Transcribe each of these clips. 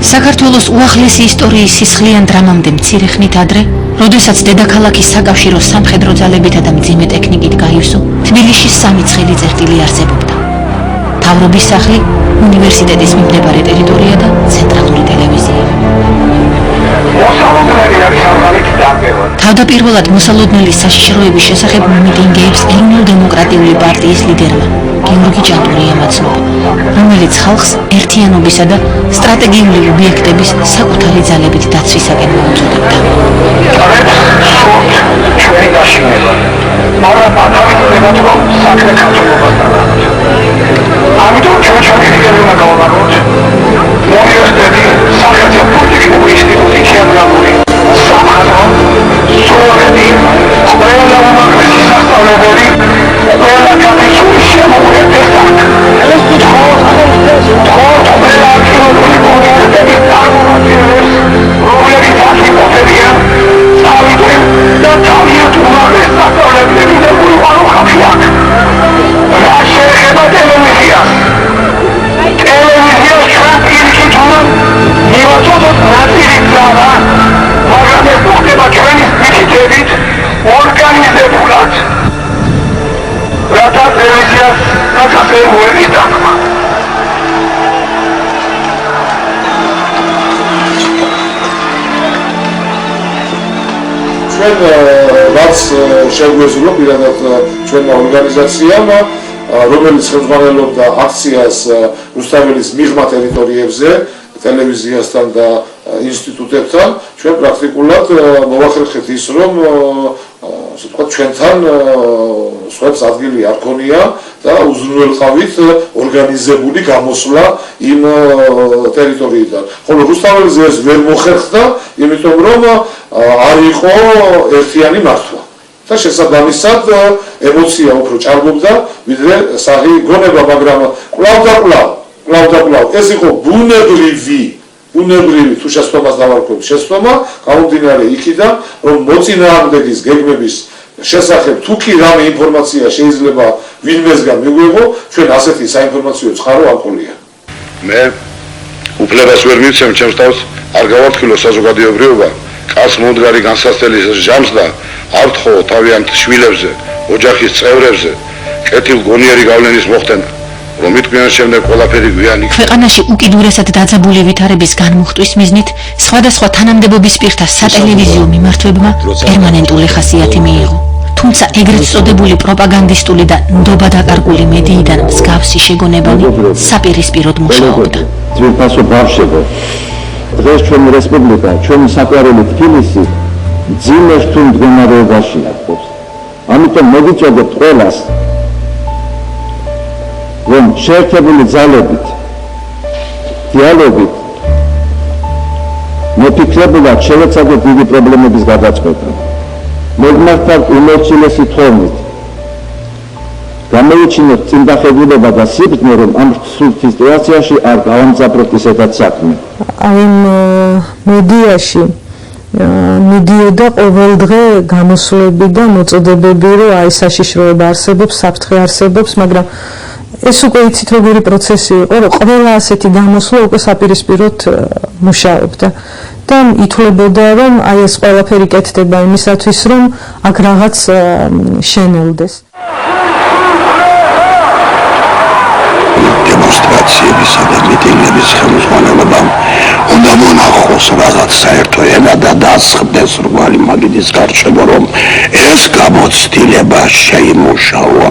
საქართველოს უახლესი ისტორიის სისხლიან დრამამდე მცირე ხნით ადრე, როდესაც დედაქალაქის საკავშირო სამხედრო ძალებითა და მძიმე ტექნიკით გაივსო, თბილისში 3 ცხელი წერტილი არსებობდა. მთავრობის სახლი, უნივერსიტეტის მიმდებარე ტერიტორია და ცენტრალური ტელევიზია. თავდაპირველად მოსალოდნელი საშიშროების შესახებ მიტინგეებს ეროვნულ-დემოკრატიული პარტიის ლიდერმა გიორგი ჭანტური ემაცნობა, რომელიც ხალხს ერთიანობისა და სტრატეგიული ობიექტების საკუთარი ძალებით დაცვისაკენ მოუწოდებდა. რაც შეგვეძლო პირადად ჩვენმა ორგანიზაციამ, რომელიც ხელმძღვანელობდა აქციას რუსთაველის მიღმა ტერიტორიებზე, ტელევიზიასთან და ინსტიტუტებთან, ჩვენ პრაქტიკულად მოვახერხეთ ის, რომ ჩვენთან სხვებს ადგილი არ ქონია და უზრუნველყავით ორგანიზებული გამოსვლა იმ ტერიტორიიდან. ხოლო რუსთაველზე ეს ვერ მოხერხდა, იმიტომ რომ არ იყო ერთიანი მართვა. და შესაბამისად ემოცია უფრო ჭარბობდა, ვიდრე სახი გონება, მაგრამ კვლავ და კვლავ ეს იყო ბუნებრივი თუ შეცდომას დავარქვევთ, შეცდომა გამომდინარე იქიდან, რომ მოწინააღმდეგის გეგმების შესახებ თუ კი რამე ინფორმაცია შეიძლება ვინმესგან მიგვიღო, ჩვენ ასეთი საინფორმაციო წყარო არ ყოლია. მე უფლებას ვერ მივცემ ჩემს თავს, არ გავაფრთხილო საზოგადოებრივობა, კაც მომდგარი განსაცდელის ჟამს და არ ვთხოვ თავიანთ შვილებზე, ოჯახის წევრებზე კეთილ გონიერი გავლენის მოხდენა, რომ იტყვიან შემდეგ ყველაფერი გვიანი. ქვეყანაში უკიდურესად დაძაბული ვითარების განმუხტვის მიზნით სხვადასხვა თანამდებობის პირთა სატელევიზიო მიმართვებმა პერმანენტული ხასიათი მიიღო. თუმცა ეგრეთ წოდებული პროპაგანდისტული და ნდობა დაკარგული მედიიდან მსგავსი შეგონებანი საპირისპიროდ მუშაობდა. ძვირფასო ბავშვებო, დღეს ჩვენი რესპუბლიკა, ჩვენი საყვარელი თბილისი მძიმე რთულ მდგომარეობაში არის. ამიტომ მოგიწოდებთ ყველას, რომ შეერთებული ძალებით, დიალოგით, მოფიქრებულად შევეცადოთ დიდი პრობლემების გადაწყვეტა. მოგმართავთ უმორჩილესი თხოვნით. გამოვიჩინოთ წინდახედულობა და სიბრძნე, რომ ამ სულ სიტუაციაში არ გავამძაფროთ ისედაც საქმე. აი მედიაში მიდიოდა ყოველდღე გამოსვლები და მოწოდებები, რომ აი საშიშროება არსებობს, საფრთხე არსებობს, მაგრამ ეს უკვე იცით როგორი პროცესი იყო, რომ ყველა ასეთი გამოსვლა უკვე საპირისპიროდ მუშაობდა და ითვლებოდა, რომ აი ეს ყველაფერი კეთდება იმისათვის, რომ აქ რაღაც შენელდეს. დემონსტრაციებისა და მიტინგების ხელმძღვანელობამ უნდა მონახოს რაღაც საერთო ენა და დასხდეს რვალი მაგიდის გარჩევა, რომ ეს გამოცდილება შეიმუშავა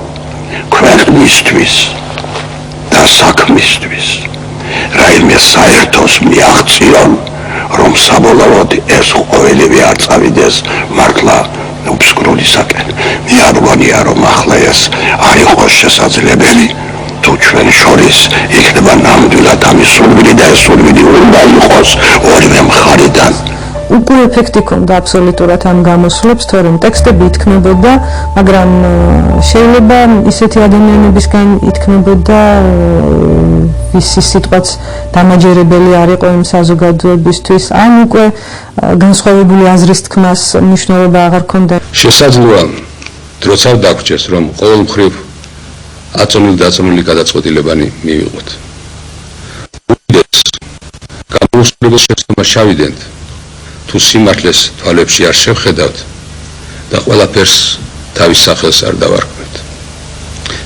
ქვეყნისთვის და საქმისთვის. რაიმე საერთოს მიაღწიონ, რომ საბოლოოდ ეს ყოველივე არ წავიდეს მართლა უბსკრულისაკენ. მე არ ვგონია, რომ ახლა ეს არ იყოს შესაძლებელი, თუ ჩვენ შორის იქნება ნამდვილად ამის სურვილი და ეს სურვილი უნდა იყოს ორივე მხარიდან. უკვე ეფექტი ჰქონდა აბსოლუტურად ამ გამოსვლებს, თორემ ტექსტები ითქმებოდა, მაგრამ შეიძლება ისეთი ადამიანებისგან ითქმებოდა, ვისი სიტყვაც დამაჯერებელი არ იყო იმ საზოგადოებისთვის, ან უკვე განსხვავებული აზრის თქმას მნიშვნელობა აღარ ჰქონდა. შესაძლოა დროც არ დაგვრჩეს, რომ ყოველ მხრივ აწონილი გადაწყვეტილებანი მივიღოთ. გამოსვლები კრებულ შეცდომას ჩავიდენთ, თუ სიმართლეს თვალებში არ შევხედავთ და ყველაფერს თავის სახელს არ დავარქმევთ.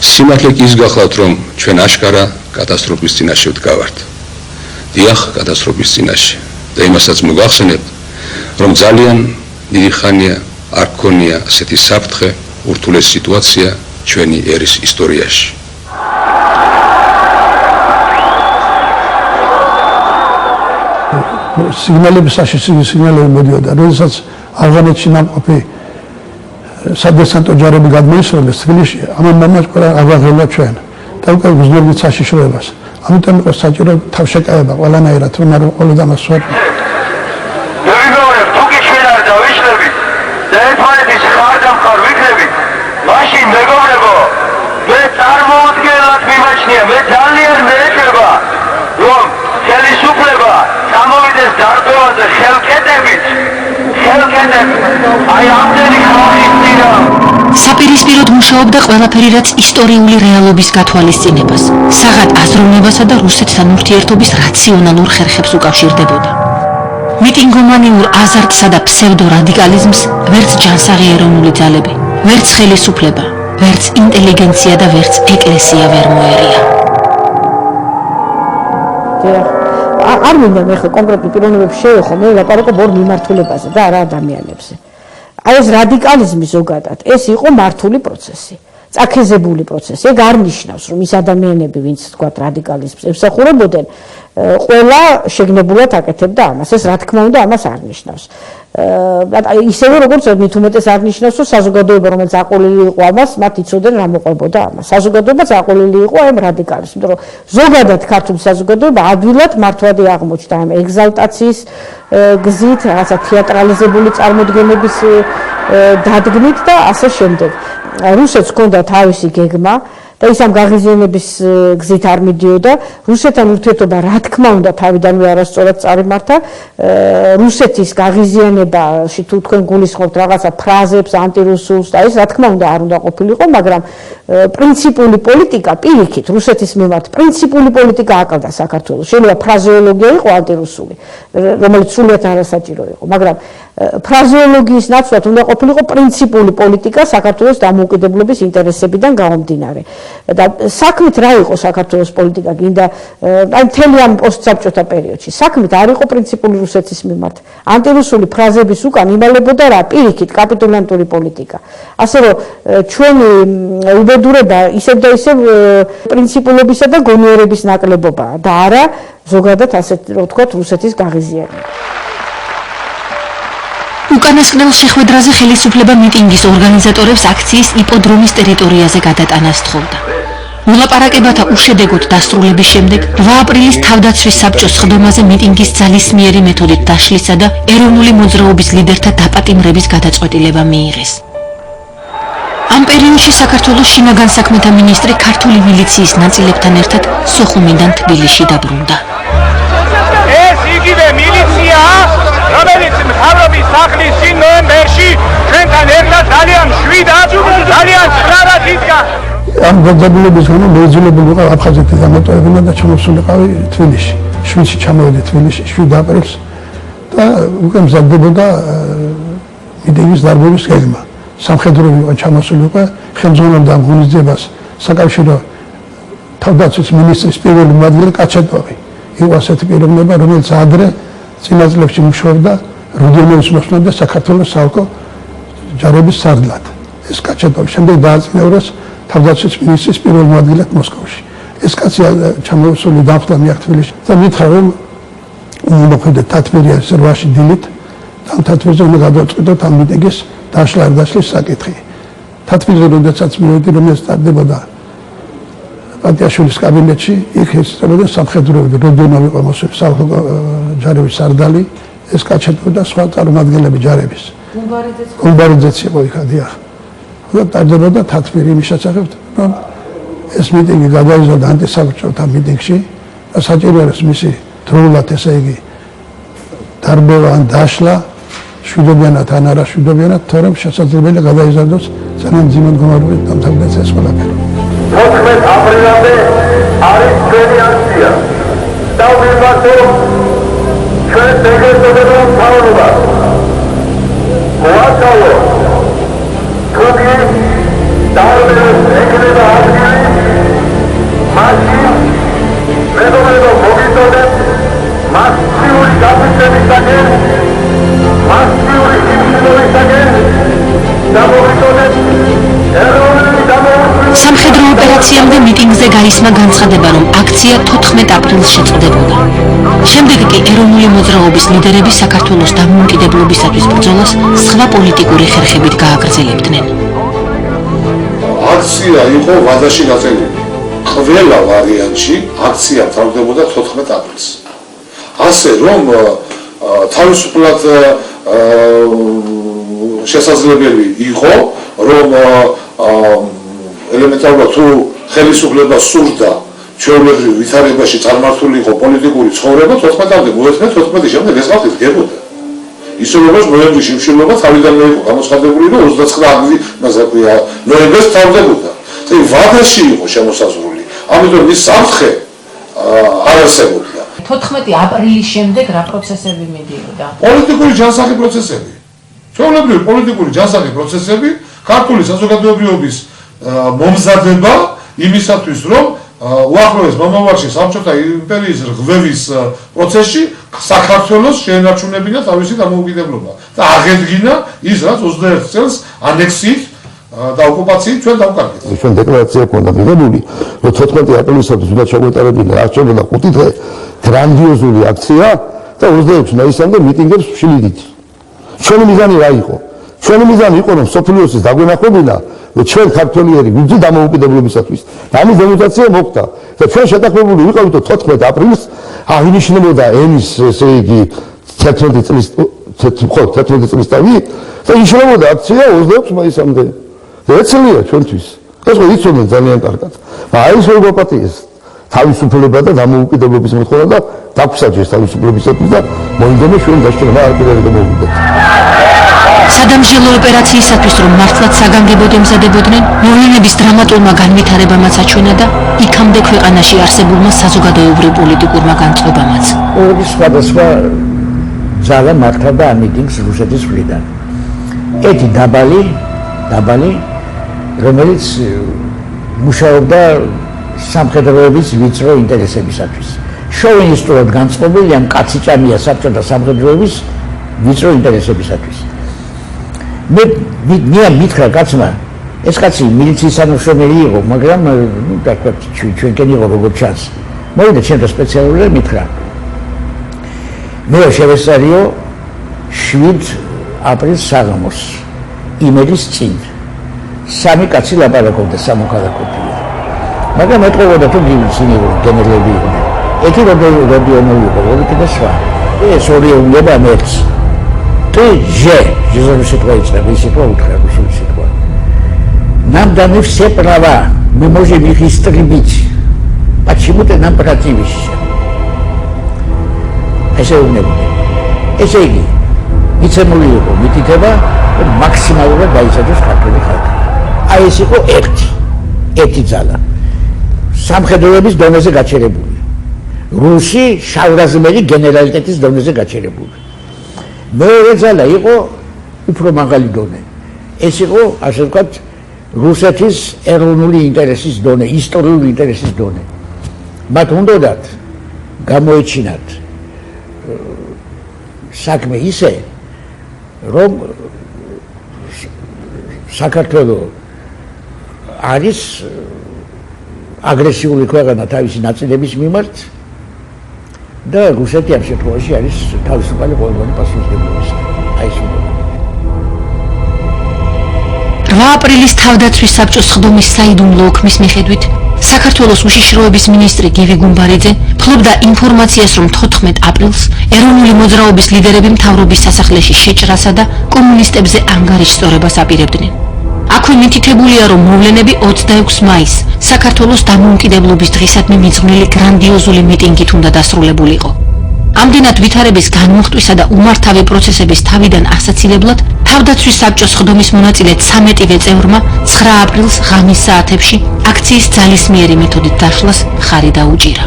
სიმართლე კი ის გახლავთ, რომ ჩვენ აშკარა კატასტროფის წინაშე ვდგავართ. დიახ, კატასტროფის წინაშე. და იმასაც მოგახსენებთ, რომ ძალიან დიდი ხანია არ გქონია ასეთი საფრთხე, ურთულეს სიტუაცია ჩვენი ერის ისტორიაში. სიგნალები საშიში სიგნალები მოდიოდა, როდესაც ავღანეთში ნამყოფი სადესანტო ჯარები გადმოისროლეს თბილისში, ამან მომაჭყვრა აღვაღელა ჩვენ და უკვე გრძნობდით საშიშროებას. ამიტომ იყო საჭირო თავშეკავება ყველანაირად, რომ არ ვიყოლო და მას ვარ. მეგობრებო, თუ კი ჩვენ არ დავიშლებით და ერთმანეთის ხარდამხარ ვიქნებით, მაშინ მეგობრებო, მე წარმოუდგენლად მიმაჩნია, მე ძალიან მეეჭება, რომ ხელისუფლება გამოვიდეს დარბევაზე ხელკეტებით, აი ამდენი ხალხის წინა. საპირისპიროდ მუშაობდა ყველაფერი, რაც ისტორიული რეალობის გათვალისწინებას, საღად აზროვნებასა და რუსეთთან ურთიერთობის რაციონალურ ხერხებს უკავშირდებოდა. მიტინგომანიურ აზარტსა და ფსევდორადიკალიზმს ვერც ჯანსაღი ეროვნული ძალები, ვერც ხელისუფლება, ვერც ინტელიგენცია და ვერც ეკლესია ვერ მოერია. არ მინდა მე კონკრეტულ პიროვნებებს შევეხო, მე ვლაპარაკობ ორ მიმართულებაზე და არა ადამიანებზე. აი ეს რადიკალიზმი ზოგადად, ეს იყო მართული პროცესი, წაქეზებული პროცესი. ეგ არ ნიშნავს, რომ ის ადამიანები, ვინც თქვათ რადიკალიზმს ემსახურებოდნენ, ყველა შეგნებულად აკეთებდა ამას. ეს რა თქმა უნდა ამას არ ნიშნავს. ისევე როგორც მით უმეტეს არ ნიშნავს, რომ საზოგადოება, რომელიც აყოლილი იყო ამას, მათ იცოდნენ რა მოყვებოდა ამას. საზოგადოებაც აყოლილი იყო ამ რადიკალიზმს, იმიტომ რომ ზოგადად ქართული საზოგადოება ადვილად მართვადი აღმოჩნდა ამ ეგზალტაციის გზით, რაღაცა თეატრალიზებული წარმოდგენების დადგმით და ასე შემდეგ. რუსეთს ჰქონდა თავისი გეგმა და ის ამ გაღიზიანების გზით არ მიდიოდა. რუსეთთან ურთიერთობა რა თქმა უნდა თავიდანვე არასწორად წარიმართა. რუსეთის გაღიზიანებაში თუ თქვენ გულისხმობთ რაღაცა ფრაზებს, ანტირუსულს და ეს რა თქმა უნდა არ უნდა ყოფილიყო, მაგრამ პრინციპული პოლიტიკა პირიქით რუსეთის მიმართ პრინციპული პოლიტიკა აკავდა საქართველოს. შეიძლება ფრაზეოლოგია იყო ანტირუსული, რომელიც სრულიად არასაჭირო იყო, მაგრამ ფრაზეოლოგიის ნაცვლად უნდა ყოფილიყო პრინციპული პოლიტიკა საქართველოს დამოუკიდებლობის ინტერესებიდან გამომდინარე. და საქმით რა იყო საქართველოს პოლიტიკა, გინდა აი მთელი ამ პოსტსაბჭოთა პერიოდში საქმით არ იყო პრინციპული რუსეთის მიმართ. ანტირუსული ფრაზების უკან იმალებოდა რა, პირიქით კაპიტულანტური პოლიტიკა. ასე რომ ჩვენი უბედურება ისევ და ისევ პრინციპულობისა და გონიერების ნაკლებობაა და არა ზოგადად ასე რომ ვთქვათ რუსეთის გაღიზიანება. უკანასკნელ შეხვედრაზე ხელისუფლება მიტინგის ორგანიზატორებს აქციის იპოდრომის ტერიტორიაზე გადატანას თხოვდა. მოლაპარაკებათა უშედეგოდ დასრულების შემდეგ 8 აპრილის თავდაცვის საბჭოს სხდომაზე მიტინგის ძალისმიერი მეთოდით დაშლისა და ეროვნული მოძრაობის ლიდერთა დაპატიმრების გადაწყვეტილება მიიღეს. ამ პერიოდში საქართველოს შინაგან საქმეთა მინისტრი ქართული მილიციის ნაწილებთან ერთად სოხუმიდან თბილისში დაბრუნდა. ეს იგივე მილიცია, რომელიც მთავრობის სახლის წინ ნოემბერში ჩვენთან ერთად ძალიან შვიდად, ძალიან სწრაფად იდგა. ამ გაგაბულების გამო მოძულებული ვიყავ აფხაზეთის გამოტოვებინა და ჩამოსულიყავი თბილისში. 7-ში ჩამოვედი თბილისში 7 აპრილს და უკვე მზადდებოდა მიტინგის დარბევის გეგმა. სამხედროები იყო ჩამოსული უკვე, ხელმძღვანელობდა ამ ღონისძიებას საკავშირო თავდაცვის მინისტრის პირველი მოადგილე კაჩეტოვი. იყო ასეთი პიროვნება, რომელიც ადრე წინა წლებში მუშაობდა რუდიონევის მოსვლად და საქართველოს საოლქო ჯარების სარდლად. ეს კაჩეტოვი შემდეგ დააწინაურეს თავდაცვის მინისტრის პირველ მოადგილედ მოსკოვში. ეს კაცი ჩამოსული დახვდა მე თბილისში და მითხრა რომ მოხდა თათბირია 8-ში დილით და თათბირზე უნდა გადავწყვიტოთ ამ მიტინგის დაშლა არ დაშლის საკითხი. თათბირზე როდესაც მივედი რომ ეს სტარდებოდა პატიაშვილის კაბინეტში, იქ ესწრებოდა სამხედროები, როდონოვი იყო მოსული საოლქო ჯარების სარდალი, ეს კაჩეტოვი და სხვა წარმომადგენლები ჯარების. გუმბარიძეც იყო იქ, დიახ. და ტარდებოდა თათბირი იმის შესახებ, რომ ეს მიტინგი გადაიზარდა ანტისაბჭოთა მიტინგში და საჭირო არის მისი დროულად, ესე იგი, დარბევა ან დაშლა, შვიდობიანად ან არა შვიდობიანად, თორემ შესაძლებელია გადაიზარდოს ძალიან მძიმე მდგომარეობით დამთავრდეს ეს ყველაფერი. 14 აპრილამდე არის ჩვენი აქცია. და ვიმართო სამხედრო ოპერაციამდე მიტინგზე გაისმა განცხადება, რომ აქცია 14 აპრილს შეწყდებოდა. შემდეგ კი ეროვნული მოძრაობის ლიდერები საქართველოს დამოუკიდებლობისათვის ბრძოლას სხვა პოლიტიკური ხერხებით გააგრძელებდნენ. აქცია იყო ვადაში გაწეული. ყველა ვარიანტში აქცია მთავრდებოდა 14 აპრილს. ასე რომ თავისუფლად შესაძლებელი იყო, რომ ელემენტარულად თუ ხელისუფლება სურდა ჩვეულებრივ ვითარებაში წარმართული იყო პოლიტიკური ცხოვრება 14-მდე მოეთმე 14 შემდეგ ეს ხალხი დგებოდა. ისე როგორც ნოემბერში მშვილობა თავიდანვე იყო გამოცხადებული, რომ 29 ნოემბერს თავდებოდა. ეს ვადაში იყო შემოსაზღვრული. ამიტომ ის საფრთხე არ არსებობდა. 14 აპრილის შემდეგ რა პროცესები მიდიოდა? პოლიტიკური ჯანსაღი პროცესები. ჩვეულებრივი პოლიტიკური ჯანსაღი პროცესები, ქართული საზოგადოებრივობის მომზადება იმისათვის, რომ უახლოეს მომავალში საბჭოთა იმპერიის რღვევის პროცესში საქართველოს შეენარჩუნებინა თავისი დამოუკიდებლობა და აღედგინა ის, რაც 21 წელს ანექსიით და ოკუპაციით ჩვენ დავკარგეთ. ჩვენ დეკლარაცია ქონდა მიღებული, რომ 14 აპრილისათვის უნდა შეგვეტარებინა არჩევნებდა 5 დღე გრანდიოზული აქცია და 26 მაისამდე მიტინგებს შვილიდით. ჩვენი მიზანი რა იყო? ჩვენი მიზანი იყო, რომ სოფლიოსის დაგვენახებინა, რომ ჩვენ ქართველიერი ვიბრძი დამოუკიდებლობისათვის. და ამის დემონსტრაცია მოხდა და ჩვენ შეთანხმებული ვიყავით 14 აპრილს აღინიშნებოდა ენის, ესე იგი 11 წლის თავი და იშლებოდა აქცია 26 მაისამდე. და ეცელია ჩვენთვის. ეს ხო იცოდნენ ძალიან კარგად. მაგრამ ის როგორ პატიეს თავისუფლება და დამოუკიდებლობის მოთხოვნა და დაგვსაჯეს თავისუფლებისათვის და მოინდომა ჩვენ დაშრება არ კიდევ მოვიდეთ. სადამჟელო ოპერაციისათვის, რომ მართლაც საგანგებოდ ემზადებოდნენ, მოვლენების დრამატულმა განვითარებამაც აჩვენა და იქამდე ქვეყანაში არსებულმა საზოგადოებრივ პოლიტიკურმა განწყობამაც. ორი სხვადასხვა ძალა მართავდა ამ მიტინგს რუსეთის მხრიდან. ერთი დაბალი, რომელიც მუშაობდა სამხედროების ვიწრო ინტერესებისათვის. შოვინისტურად განწყობილი ამ კაციჭამია საბჭოთა სამხედროების ვიწრო ინტერესებისათვის. მე მითხრა კაცმა, ეს კაცი მილიციის თანამშრომელი იყო, მაგრამ ჩვენკენ იყო როგორც ჩანს. მოვიდა ჩემთან სპეციალურად მითხრა. მე შევესწარიო 7 აპრილს საღამოს იმედის წინ. 3 კაცი ლაპარაკობდა სამოქალაქოთი. მაგრამ ეთყობოდა თუ მილიციანი გენერლები იყვნენ. ერთი როდიონოვი იყო, ორი კიდე სხვა. ეს ორი უნდა მეც. Ты же, ситуация устроена, ситуация. Нам даны все права, мы можем их истребить. Почему ты нам противишься? Это не будет. Это не. Митцемулиево, мититева, максимально дайсадос ქართული ხალხი. აი ეს იყო ერთი ძალა. სამხედროების დონეზე გაჩერებული. რუსი შავრაზმელი გენერალიტეტის დონეზე გაჩერებული. მეორე ძალა იყო უფრო მაღალი დონე. ეს იყო, ასე ვთქვათ, რუსეთის ეროვნული ინტერესის დონე, ისტორიული ინტერესის დონე. მათ უნდათ გამოეჩინათ საქმე ისე, რომ საქართველოს არის აგრესიული ქვეყანა თავისი ნაწილების მიმართ და რუსეთი ამ შემთხვევაში არის თავისუფალი ყოველგვარი პასუხისმგებლობის. აი ეს უნდა. 8 აპრილის თავდაცვის საბჭოს სხდომის საიდუმლო ოქმის მიხედვით საქართველოს უშიშროების მინისტრი გივი გუმბარიძე ფლობდა ინფორმაციას, რომ 14 აპრილს ეროვნული მოძრაობის ლიდერები მთავრობის სასახლეში შეჭრასა და კომუნისტებზე ანგარიშსწორებას აპირებდნენ. აქვე მითითებულია, რომ მოვლენები 26 მაისს საქართველოს დამოუკიდებლობის დღისადმი მიძღვნილი გრანდიოზული მიტინგით უნდა დასრულებულიყო. ამდენად ვითარების განმუხტვისა და უმართავი პროცესების თავიდან ასაცილებლად თავდაცვის საბჭოს სხდომის მონაწილე 13-ვე წევრმა 9 აპრილს ღამის საათებში აქციის ძალისმიერი მეთოდით დაშლას ხარი დაუჭირა.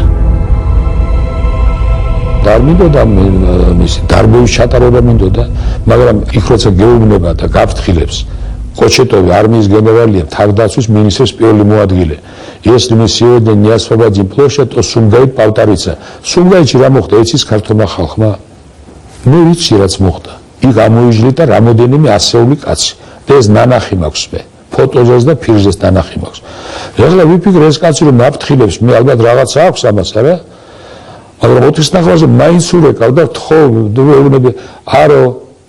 და არ მინდოდა მისი დარბოვის ჩატარება მინდოდა, მაგრამ იქ როცა გეუბნება და გაფრთხილებს კოჩეტოვი არმიის გენერალია, თავდაცვის მინისტრის პირველი მოადგილე. Если мы сегодня не освободим площадь, то Сумгайит полтарица. Сумгайчи რა მოხდა იცის ქართულმა ხალხმა? მე ვიცი რაც მოხდა. იქ ამოიჟლიტა რამოდენიმე ასეული კაცი. და ეს ნანახი მაქვს მე. ფოტოზეს და ფირზეს ნანახი მაქვს. ეხლა ვიფიქრე ეს კაცი რომ აფრთხილებს, მე ალბათ რაღაცა აქვს ამას, არა? მაგრამ ოთხის ნახევარზე მაინც ურეკავ და თხოვ დუეუნები არო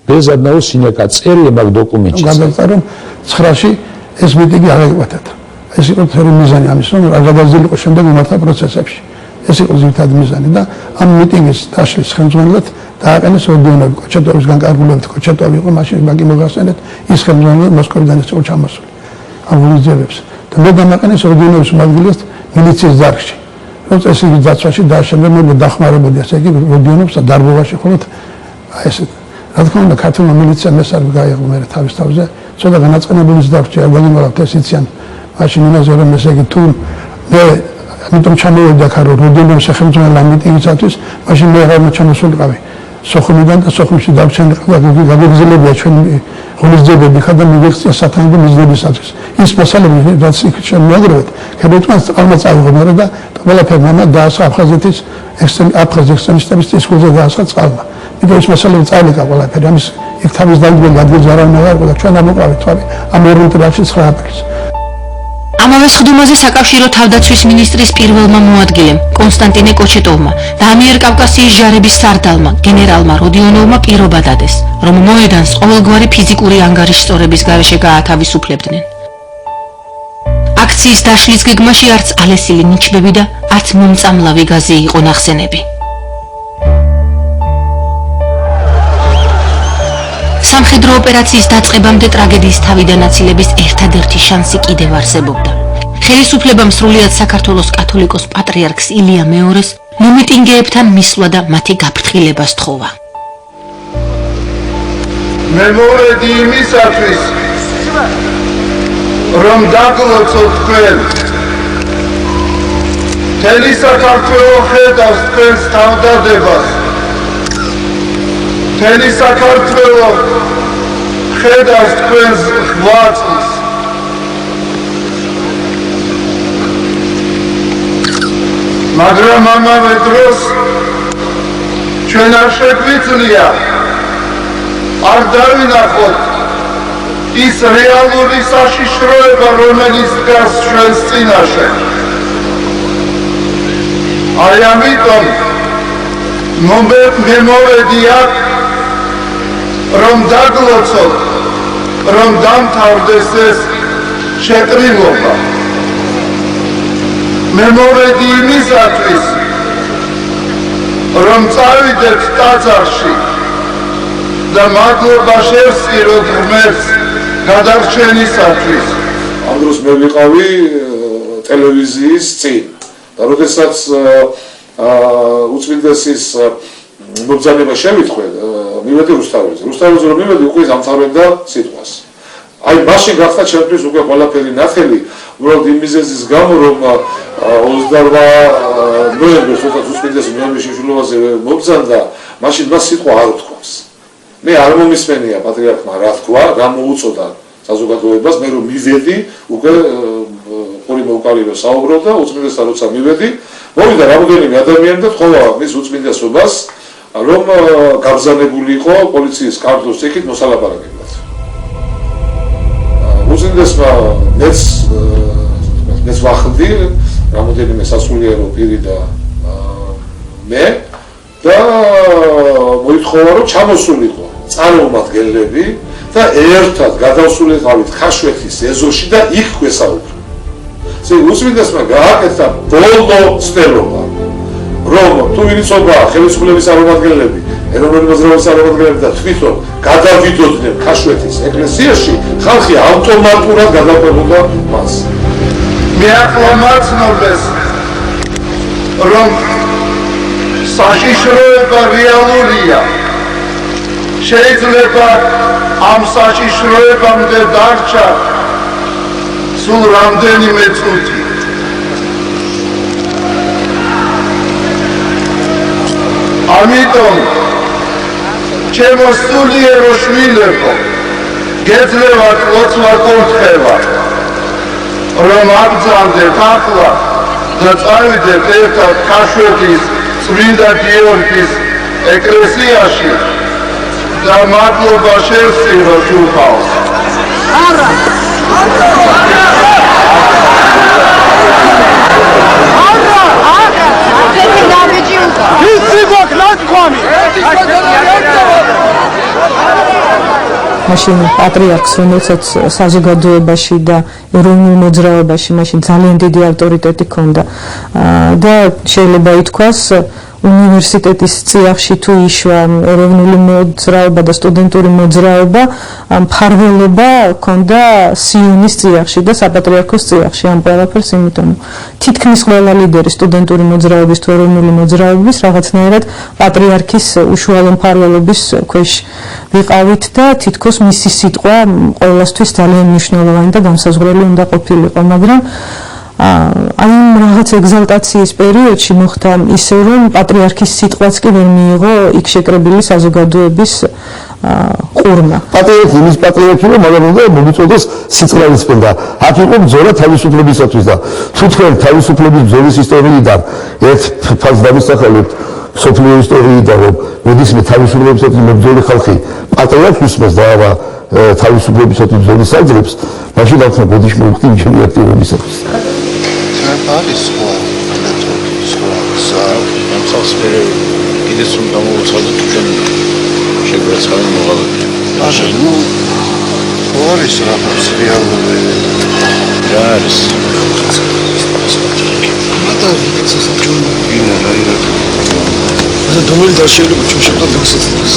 ბეზადნაო სინეკა წერია მაგ დოკუმენტში. გადაწყვეტა რომ 9-ში ეს მიტინგი არ აიყვეთათ. ეს იყო თერი მიზანი ამის, რომ არ გადაძლიერიყო შემდეგ მიმართა პროცესებში. ეს იყო ძირითადი მიზანი და ამ მიტინგის დაშლის ხელმძღვანელად დააყენეს როდიონები, კოჩეტოვისგან კარგულებით კოჩეტოვი იყო, მაშინ მაგი მოგახსენეთ, ის ხელმძღვანელი მოსკოვიდან იყო ჩამოსული. ამ ვიზიებს. და მე დამაყენეს როდიონების მოადგილეს მილიციის ძარში. რომ წესრიგი დაცვაში დააშენებოდა დახმარებოდი ასე იგი როდიონებს და დარბოვაში ხოლმე ეს რა თქმა უნდა ქართულმა მილიციამ ეს არ გაიღო მე თავის თავზე ცოტა განაწყენებულის დარჩა აგონიმალავთ ეს იციან მაშინ იმაზე რომ ესე იგი თუ მე ამიტომ ჩამოვედი აქ რომ როდიონებს სახელმწიფო მიტინგისათვის მაშინ მე აღარ ჩამოსულიყავი სოხუმიდან და სოხუმში დავჩენილიყავი გაგეგზელებია ჩვენი ღონისძიებები ხა და მივიღწია სათანადო მიზნებისათვის ის მასალები რაც იქ შემოაგროვეთ ქებეთმას წყალმა წავიღო მე და ყველაფერი მამა დაასხა აფხაზეთის ექსტრემისტების დისკურსზე დაასხა წყალმა იმიტომ ის მასალები წაილეკა ყველაფერი ამის იქ თავის დაგვიდგა ადგილზე არ ამოყავ და ჩვენ ამოყავით თვალი ამ ორიენტირებში 9 აპრილს ამავე სხდომაზე საკავშირო თავდაცვის მინისტრის პირველმა მოადგილემ კონსტანტინე კოჩეტოვმა და ამიერკავკასიის ჟარების სარდალმა გენერალმა როდიონოვმა პირობა დადეს, რომ მოედანს ყოველგვარი ფიზიკური ანგარიშსწორების გარეშე გაათავისუფლებდნენ. აქციის დაშლის გეგმაში არც ალესილი ნიჩბები და არც მომწამლავი გაზი იყო ნახსენები. სამხედრო ოპერაციის დაწყებამდე ტრაგედიის თავიდან აცილების ერთადერთი შანსი კიდევ არსებობდა. ხელისუფლებამ სრულიად საქართველოს კათოლიკოს პატრიარქს ილია მეორეს მომიტინგეებთან მისვლა და მათი გაფრთხილება სთხოვა. მე მოვედი იმისათვის, რომ დაგლოცოთ თქვენ. მთელი საქართველო ხედავს თქვენს თავდადებას. მთელი საქართველო ხედავს თქვენს ღვაწლს. მაგრამ ამავე დროს ჩვენ არ შეგვიძლია არ დავინახოთ ის რეალური საშიშროება, რომელიც დგას ჩვენს წინაშე. აი ამიტომ მე მოვედი აქ რომ დაგლოცოთ, რომ დამთავრდეს ეს შეკრილობა. მე მოვედი იმისათვის, რომ წავიდეთ ტაძარში და მადლობა შევსწიროთ ღმერთს გადარჩენისათვის. ამ დროს მე ვიყავი ტელევიზიის წინ და როდესაც უწმინდესის მობრძანება შევიტყვე, მივედი რუსთაველზე. რუსთაველზე რომ მივედი, უკვე ამთავრებდა სიტყვას. აი მაშინ გახდა ჩემთვის უკვე ყველაფერი ნათელი, უბრალოდ იმ მიზეზის გამო, რომ 28 ნოემბერს, როდესაც უწმინდესი ნოემბრის შიმშილობაზე მობრძანდა, მაშინ მას სიტყვა არ უთქვამს. მე არ მომისმენია პატრიარქმა რა თქვა, რა მოუწოდა საზოგადოებას, მე რომ მივედი, უკვე ორი მოუკალიბე საუბრობდა, უწმინდესთან როცა მივედი, მოვიდა რამოდენიმე ადამიანი და თხოვა მის უწმინდესობას, რომ გაბრძანებული იყო პოლიციის კარტოს წიქით მოსალაპარაკებლად. უწმინდესმა მეც ვახდი, რამოდენიმე სასულიერო პირი და მე და მოითხოვა რომ ჩამოსულიყო წარმომადგენლები და ერთად გადავსულიყავით ხაშვეთის ეზოში და იქ გვესაუბრა. უწმინდესმა გააკეთა ბოლო ცდელობა, რომ თუ ვინიცობა ხელისუფლების წარმომადგენლები, ეროვნული მოძრაობის წარმომადგენლები და თვითონ გადავიდოდნენ ხაშვეთის ეკლესიაში, ხალხი ავტომატურად გადაყვებოდა მას. მე ახლა მაცნობეს, რომ საშიშროება რეალურია. შეიძლება ამ საშიშროებამდე დარჩა სულ რამდენიმე წუთი. ამიტომ ჩემო სულიერო შვილებო, გეძლევათ ლოცვა კურთხევა, რომ აბრძანდეთ ახლა და წავიდეთ ერთად ქაშვეთის წმინდა გიორგის ეკლესიაში და მადლობა შევსწიროთ უფალს. არა! მაშინ პატრიარქს, რომელსაც საზოგადოებაში და ეროვნულ მოძრაობაში მაშინ ძალიან დიდი ავტორიტეტი ჰქონდა და შეიძლება ითქვას უნივერსიტეტის წიაღში თუ იშვა ეროვნული მოძრაობა და სტუდენტური მოძრაობა, მფარველობა ჰქონდა სიონის წიაღში და საპატრიარქოს წიაღში ამ ყველაფერს, იმიტომ თითქმის ყველა ლიდერი სტუდენტური მოძრაობის თუ ეროვნული მოძრაობის რაღაცნაირად პატრიარქის უშუალო მფარველობის ქვეშ ვიყავით და თითქოს მისი სიტყვა ყველასთვის ძალიან მნიშვნელოვანი და განსაზღვრელი უნდა ყოფილიყო, მაგრამ აი რაღაც ეგზალტაციის პერიოდში მოხდა ისე, რომ პატრიარქის სიტყვაც კი ვერ მიიღო იქ შეკრებილი საზოგადოების ყურმა. პატრიარქი ის პატრიარქია, მაგრამ უნდა მომიწოდოს სიწყნარისკენ და აქ იყო ბრძოლა თავისუფლებისათვის და თუ თქვენ თავისუფლების ბრძოლის ისტორიიდან ერთ ფაქტს დამისახელებთ სოფლიო ისტორიიდან, რომ მოდისმე თავისუფლებისათვის მებრძოლი ხალხი პატრიარქს და თავისუფლებისათვის ბრძოლის აძლევს, მაშინ დავთხრა ბოდიში მოვხდი იმჩენი აქტივობისათვის. არის სხვა ამხავს მე კიდეც რომ გამოვაცხადოთ თქვენ შეგვეცხადეთ მოღალატე. ასე ნუ არის რაღაც რეალური რა არის მათი სასაჯულო ვინა რაირა და დომელი და შეიძლება ჩვენ შევდოთ გასაცდელს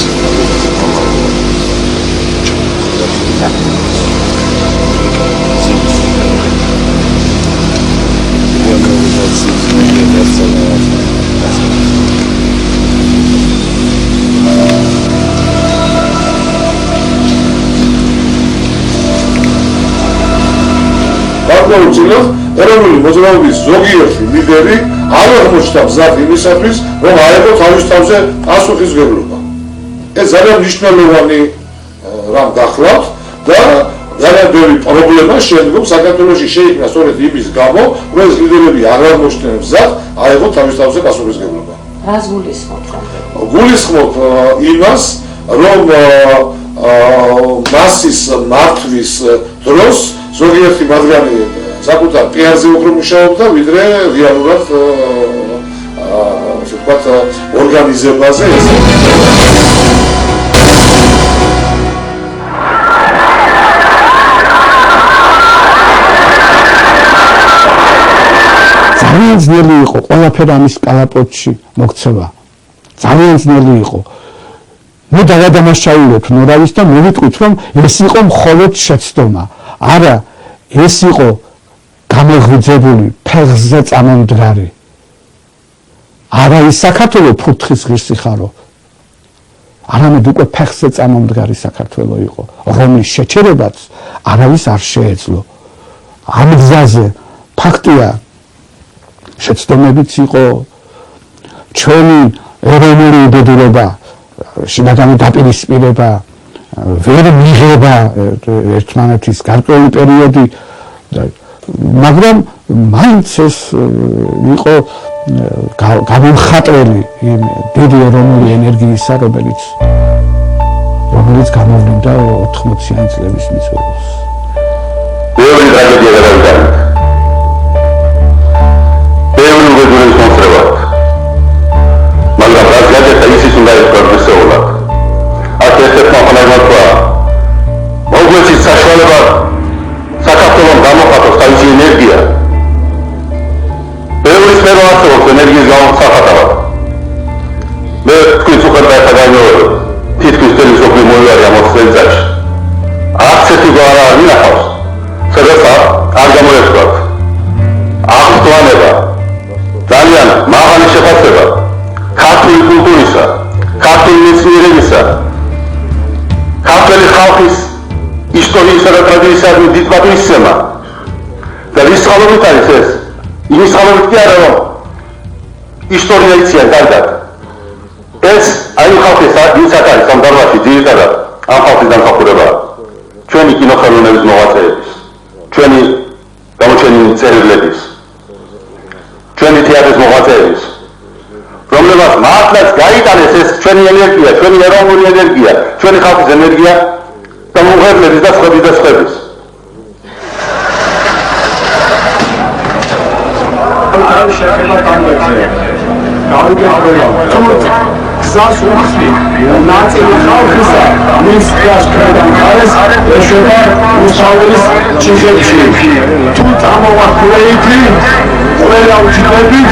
უწილოს ეროვნული მოძრაობის ზოგიერთი ლიდერი არ აღმოჩნდა მზად იმისათვის, რომ აეღო თავის თავზე პასუხისმგებლობა. ეს ძალიან მნიშვნელოვანი რამ გახლავთ და ძალიან ბევრი პრობლემა შემდგომ საქართველოში შეიქმნა სწორედ იმის გამო, რომ ეს ლიდერები არ აღმოჩნდნენ მზად აეღო თავის თავზე პასუხისმგებლობა. რას გულისხმობთ? გულისხმობ იმას, რომ მასის მართვის დროს ზოგიერთი მათგანი საკუთარ პიარზე უფრო მუშაობდა, ვიდრე რეალურად ასე ვთქვათ ორგანიზებაზე ეს. ძალიან ძნელი იყო ყველაფერი ამის კალაპოტში მოქცევა. ძალიან ძნელი იყო. ნუ დავადამაშავებთ ნორავის და მოვიტყვით, რომ ეს იყო მხოლოდ შეცდომა. არა, ეს იყო გამოღვიძებული ფეხზე წამომდგარი. არა ის საქართველო ფურთხის ღირსი ხარო. არამედ უკვე ფეხზე წამომდგარი საქართველო იყო, რომლის შეჩერებაც არავის არ შეეძლო. ამ გზაზე ფაქტია შეცდომებიც იყო, ჩვენი ეროვნული უდრეობა, შინაგანი დაპირისპირება, ვერ მიღება ერთმანეთის გარკვეული პერიოდი, მაგრამ მაინც ეს იყო გამომხატველი იმ დიდი ეროვნული ენერგიისა, რომელიც გამოვლინდა 80-იანი წლების მიწურულს. ბევრი ტრაგედია გადავიდა. ბევრი უგედურების მომხრევა. მაგრამ რაც გადაჭდა ისიც უნდა ითქვას მესეულად. აქ ერთ-ერთმა ხანებმა თქვა, მოგვეცით საშუალება საქართველოს გამოხატოს თავისი ენერგია. ბევრი სფერო არსებობს ენერგიის გამოსახატავად. მე თქვენს უხერხად გადავიორო, თითქმის მთელი სოფლი მოივარე ამ 20 წელიწადში. არც ერთი გვარა არ მინახავს, სადაც არ გამოეცვლათ. აღდგანება, ძალიან მაღალი შეფასება ქართული კულტურისა, ქართული მეცნიერებისა, ქართული ხალხის ისტორიისა და ტრადიციების დიდ პატრიოტიზმა. და რის წყალობით არის ეს? იმის წყალობით კი არა, რომ ისტორია იციან კარგად. ეს აი ხალხის ისაკარის ამ დარბაზში ძირითადად ამ ხალხის დამსახურებაა. ჩვენი კინოხელოვნების მოღვაწეების, ჩვენი გამოჩენილი წერილების, ჩვენი თეატრის მოღვაწეების, რომლებსაც მართლაც გაიტანეს ეს ჩვენი ენერგია, ჩვენი ეროვნული ენერგია, ჩვენი ხალხის ენერგია და მომღერლების და სხვების და სხვების. გზას უხსნი ნაწილი ხალხისა მის გაშკრიდან არის ეშვება უშაველის ჭიჟებში თუ წამოვარქვეითი ყველა უჩნდებით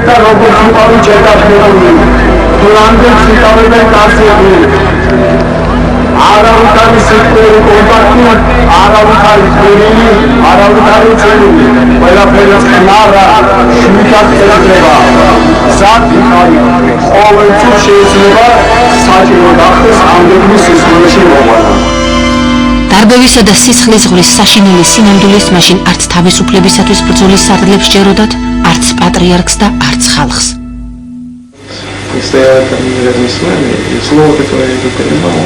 და როგორც უყავი ჯერდახმებული თუ რამდენს იკავებენ კაცები არავითარი სექტორი კონტაქტი არავითარი წერილი არავითარი წერილი ყველაფერი ხმარა შვიდად წერდება საკითხი ყოველთვის შეიძლება საჭირო გახდეს ამდენი სისხლში მოყვანა დარბევისა და სისხლის ზღვრის საშინელი სინამდვილეს მაშინ არც თავისუფლებისათვის ბრძოლის სარდლებს ჯეროდათ, არც патриархს და არც ხალხს. Стояла там рядом с вами, и слово, которое я не понимал,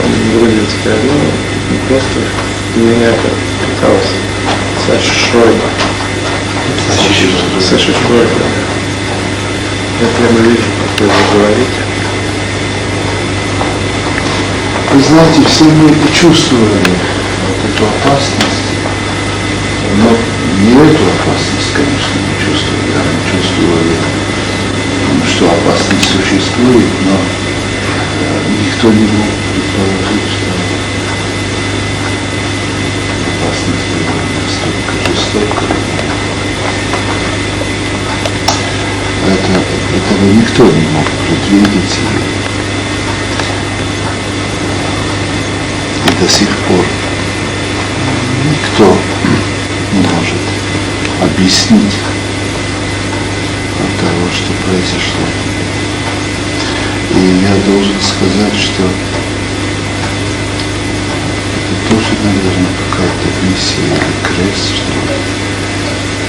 он вроде одно, просто для меня это хаос. Саша Шройбер. Саша Шройбер. Я прямо вижу, как вы его говорите. Вы знаете, все мы почувствовали вот эту опасность, но не эту опасность, конечно, не чувствовали, а мы чувствовали, что опасность существует, но никто не мог предположить, что опасность была настолько жестокой. Этого никто не мог предвидеть. И до сих пор никто не может объяснить того, что произошло. И я должен сказать, что это тоже, наверное, какая-то миссия или крест,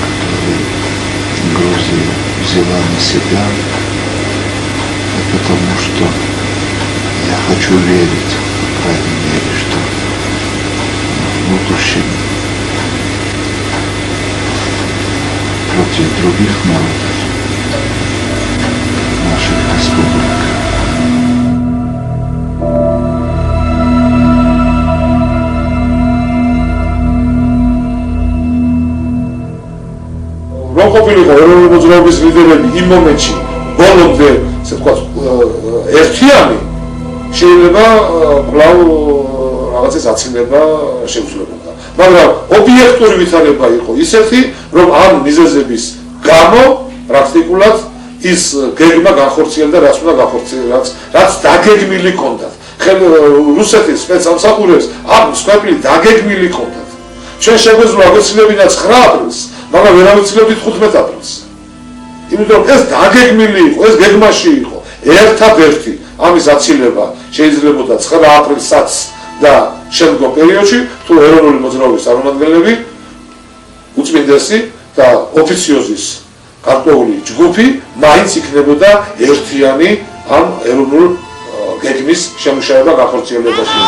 который Грузия взяла на себя, потому что я хочу верить, по крайней мере, что в будущем против других народов наших республик რომ ყოფილიყო ეროვნული მოძრაობის ლიდერები იმ მომენტში ბოლომდე ასე ვთქვათ ერთიანი შეიძლება კვლავ რაღაცის აცილება შეუძლებოდა მაგრამ ობიექტური ვითარება იყო ისეთი რომ ამ მიზეზების გამო პრაქტიკულად ის გეგმა განხორციელდა რაც უნდა განხორციელდეს რაც დაგეგმილი ჰქონდათ რუსეთის სპეცსამსახურებს ამ მსხვერპლი დაგეგმილი ჰქონდათ ჩვენ შეგვეძლო აგვეცილებინათ 9 აპრილს მაგრამ ვერ ავეცილებდით 15 აპრილს იმიტომ ეს დაგეგმილი იყო ეს გეგმაში იყო ერთადერთი ამის აცილება შეიძლებოდა 9 აპრილსაც და შემდგომ პერიოდში თუ ეროვნული მოძრაობის წარმომადგენლები უწმინდესი და ოფიციოზის გარკვეული ჯგუფი მაინც იქნებოდა ერთიანი ამ ეროვნულ გეგმის შემუშავება განხორციელებაში.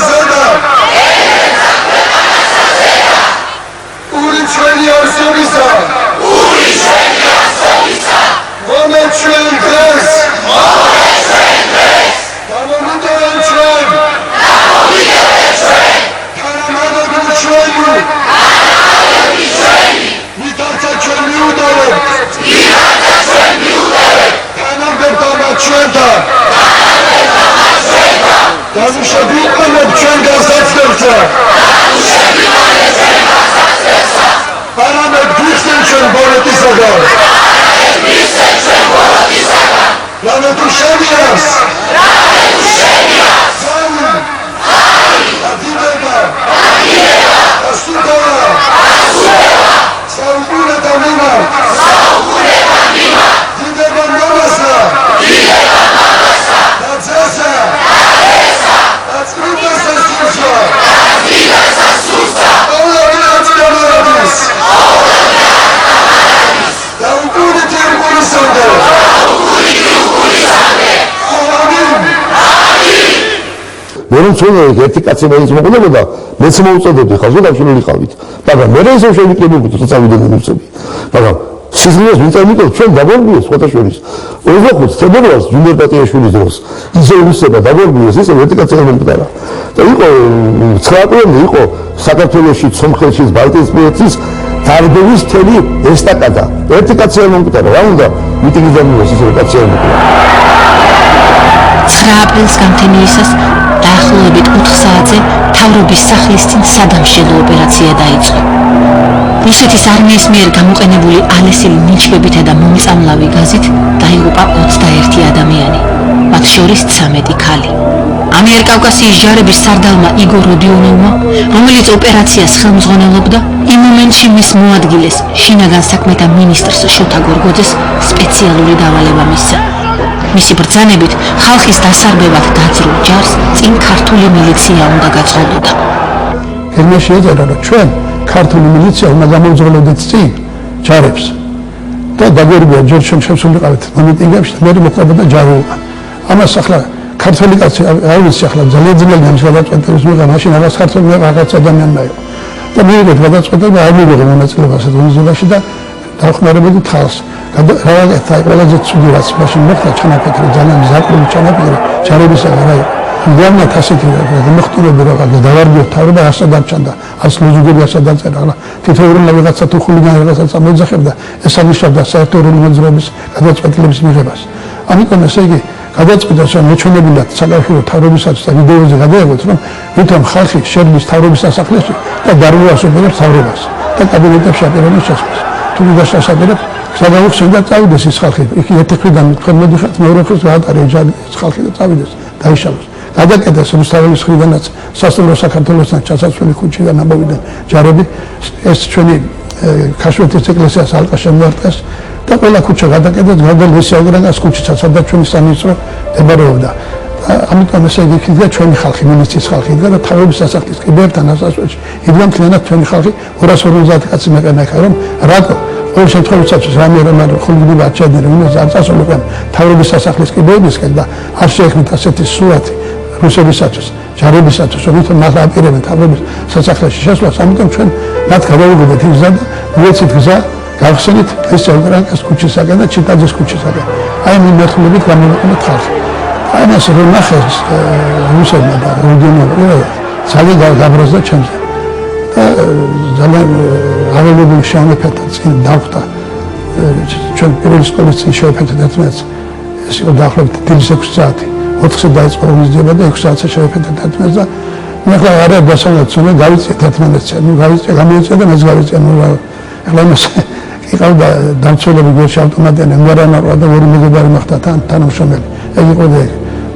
Zeda! რომ ცნობილი ერთი კაცი მაინც მოყოლებოდა, მეც მოუწოდებდი ხალხს და შევიყავით. მაგრამ მე ისე შევიკლებოდი თუ წავიდე მომწები. მაგრამ სიზმრას ვინც ამიტომ ჩვენ დაგორბიეს ფოტოშორის 25 თებერვალს ჯუნიორ პატიაშვილის დროს ისე უსება დაგორბიეს ისე ერთი კაცი მომკვდარა და იყო 9 აპრილამდე იყო საქართველოში სომხეთში ბალტიისპირეთის დარბევის თელი ესტაკადა ერთი კაცი მომკვდარა რა უნდა მიტინგი დამოუწეს ისე კაცი მომკვდარა 9 აპრილს გამთენიისას დაახლოებით 4 საათზე მთავრობის სახლის წინ სადამშელო ოპერაცია დაიწყო. რუსეთის არმიის მიერ გამოყენებული ალესილი ნიჩბებითა და მომწამლავი გაზით დაიღუპა 21 ადამიანი, მათ შორის 13 ქალი. ამიერკავკასიის ჯარების სარდალმა იგორ როდიონოვმა, რომელიც ოპერაციას ხელმძღვანელობდა, იმ მომენტში მის მოადგილეს შინაგან საქმეთა მინისტრს შოთა გორგოძეს სპეციალური დავალება მისცა. მისი ბრძანებით ხალხის დასარბევად დაძრულ ჯარს წინ ქართული მილიცია უნდა გაწყობოდა. ელმეში ეძებდა რომ ჩვენ ქართული მილიცია უნდა გამოვძღოლოდეთ წინ ჯარებს და დაგერბია ჯერ შევსულიყავით მომიტინგებში და მე მოყვებოდა ჯარულობა. ამას ახლა ქართული კაცი არ ვიცი ახლა ძალიან ძნელია ის გადაწყვეტილების მიღება მაშინ რაღაც ქართული რაღაც ადამიანმა იყო. და მივიღეთ გადაწყვეტილება და არ მივიღე მონაწილეობას ოზონაში და დახმარებოდი თავს. რაღაცა ყველაზე ცუდი რაც მაშინ მოხდა ჩანაფიქრი ძალიან ზაკრული ჩანაფიქრი ჯარებისა რა იყო. realment ასეთი მოხტულები რაღაც დავარბიო თავრობა ასა დარჩანდა ას ლოზუნგები ასა დაწერა ახლა თითოეული რაღაცა თუ ხულიგანი რაღაცა მოიძახებდა ეს აღნიშნავდა საერთო მოძრაობის გადაწყვეტილების მიღებას ამიტომ ესე იგი გადაწყვეტა რომ მეჩვენებინათ საკავშირო თავრობისათვის და ვიდეოზე გადაიღოთ რომ ვითომ ხალხი შერბის თავრობის სასახლეში და დარბიასობებს თავრობას და კაბინეტებში აპირებენ შესვლას თუ გასასაბერებს სადაუხსენ და წავიდეს ის ხალხი იქ ერთი ხრიდან თქვენ მოდიხართ მეორე ხრით გაატარეთ ეს ხალხი და წავიდეს დაიშალოს გადაკეთეს რუსთაველის ხრიდანაც სასტუმრო საქართველოსთან ჩასასვლელი ქუჩიდან ამოვიდნენ ჯარები ეს ჩვენი ქაშვეთის ეკლესიას ალყა შემოარტყეს და ყველა ქუჩა გადაკეთეს გადალის აღრანგას ქუჩისაც სადაც ჩვენი სამინისტრო მდებარეობდა ამიტომ ესე იგი იქნება ჩვენი ხალხი მინისტრის ხალხი და თავრობის სასახლის კიბერთან ასასვლელში იდგა მთლიანად ჩვენი ხალხი 250 კაცი მეყენახა რომ რატო ყოველ შემთხვევაში რამე ხულგიბა ჩადენ რომ არ წასულიყენ თავრობის სასახლის კიბერისკენ და არ შეექმნით ასეთი სურათი რუსებისათვის, ჯარებისათვის, რომელიც მათ აპირებენ თავრობის სასახლეში შესვლას, ამიტომ ჩვენ მათ გადავიღებთ ის გზა და ვეცით გზა გავხსენით ეს ელგრანკას ქუჩისაგან და ჩიტაძის ქუჩისაგან. აი ამ მიმართულებით გამოვიყენეთ ხალხი. აი მას რომ ნახეს რუსებმა და რეგიონები ძალიან გაბრაზდა ჩემზე. და ძალიან აღელებული შემეფეთა წინ დავხდა ჩვენ პირველი სკოლის წინ შევეფეთეთ ერთმანეთს ეს იყო დაახლოებით 6 საათი. 4-ზე დაიწყო მიზდება და 6 საათზე შევეფეთეთ ერთმანეთს და მე ახლა არ დასავლეთსვე გავიწიეთ ერთმანეთს. ნუ გავიწიე, გამიწიე და მეც გავიწიე. ნუ ახლა მას იყავდა დამცველები გვერდში ავტომატიანი მარანაყვა და ორი მეგობარი მოხდა თანამშრომელი. ეგ იყო და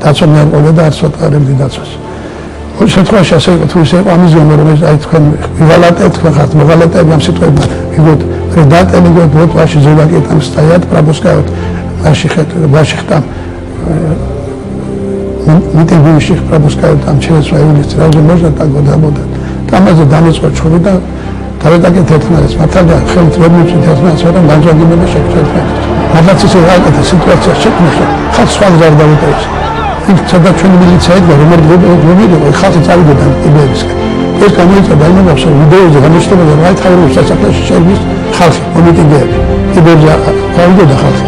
დაცვა მეყოლა და არც ვატარებდი დაცვას. ყოველ შემთხვევაში ასე იყო თუ ისე იყო ამის გამო რომ აი თქვენ ვიღალატეთ თქვენ ხართ მოღალატეები ამ სიტყვებით ვიგოთ რედატელი გოთ ვაში ზოლაკეტამ სტაიად პრაბოსკაოთ ვაში ხტამ მიტინგში პრაბოსკაოთ ამ ჩერესვაიულის რაზე მოჟდა და გოდაბოდა თამაზე დამეწყო ჩხუბი და დავეკეთეთ ერთმანეთს მართლა ხელით ვერ მივწვით ერთმანეთს მაგრამ განჯაგიმება შეგვიძლია მართლაც ისე რაღაცა სიტუაცია შექმნა ხალხს სხვა გზად დავუტოვეს იქ სადაც ჩვენი მილიცია იყო რომელიც მომიდო ხალხი წავიდა იბერისკენ ეს გამოიწვია იმას რომ ვიდეოზე გამოჩნდა რომ აი თავრობის სასახლეში შერბის ხალხი მომიტინგეები იბერია გავიდა ხალხი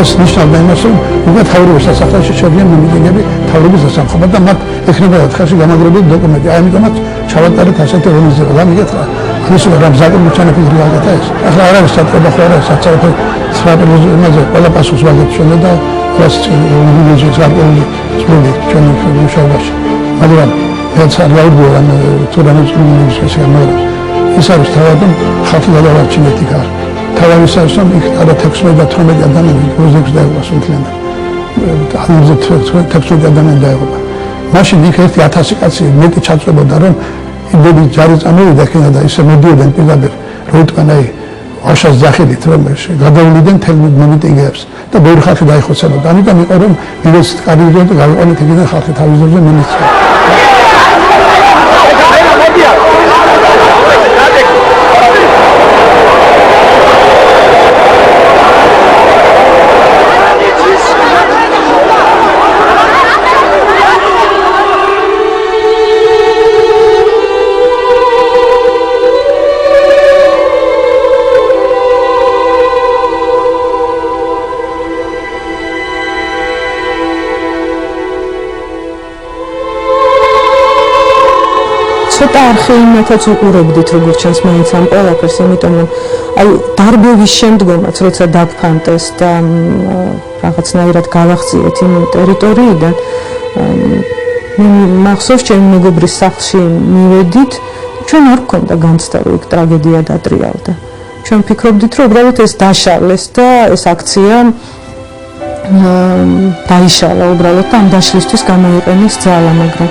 ეს ნიშნავდა იმას რომ უკვე თავრობის სასახლეში შერბიან მომიტინგეები თავრობის დასამხობად და მათ ეხნებოდათ ხელში გამაგრებული დოკუმენტი აი ამიტომაც ჩავატარეთ ასეთი ორგანიზება და მიგეtra ის რომ ზაგრები ჩანაფიქრი ვაკეთა ეს ახლა არ არის საწყობა ხო არა საწარო სტრატეგიაზე იმაზე ყველა პასუხს ვაგეთ ჩვენ და ეს ვიზიტი ზაგრები წმული ჩვენი მუშაობაში მაგრამ ეს არ დაუბრუნდა თუ რამე შეგვიძლია ის არის თავად ხალხი გადავარჩინეთ იქ თავის ასომ იქ არა 16 ადამიანი პროჟექტს დაიღო სულთლიანად ამაზე 16 ადამიანი დაიღო მაშინ იქ 1000 კაცი მეტი ჩაწვებოდა რომ იმდენი ჯარი წამოვიდა იქიდან და ისე მოდიოდნენ პირდაპირ რომ თქვენ აი ვაშას ძახილით რომ გადავლიდან თელ მომიტინგეებს და ბევრი ხალხი დაიხოცებოდა ამიტომ იყო რომ მივეცით კარიერა და გავიყენეთ იქიდან ხალხი თავის ძროზე მილიცია და არხეინათაც უყურებდით როგორც ჩანს მაინც ამ ყველაფერს, იმიტომ რომ აი დარბევის შემდგომაც როცა დაგფანტეს და რაღაცნაირად გავახციეთ იმ ტერიტორიიდან მახსოვს ჩემი მეგობრის სახლში მივედით, ჩვენ არ გქონდა განცდა რომ იქ ტრაგედია დატრიალდა. ჩვენ ფიქრობდით რომ უბრალოდ ეს დაშალეს და ეს აქცია დაიშალა უბრალოდ და ამ დაშლისთვის გამოიყენეს ძალა, მაგრამ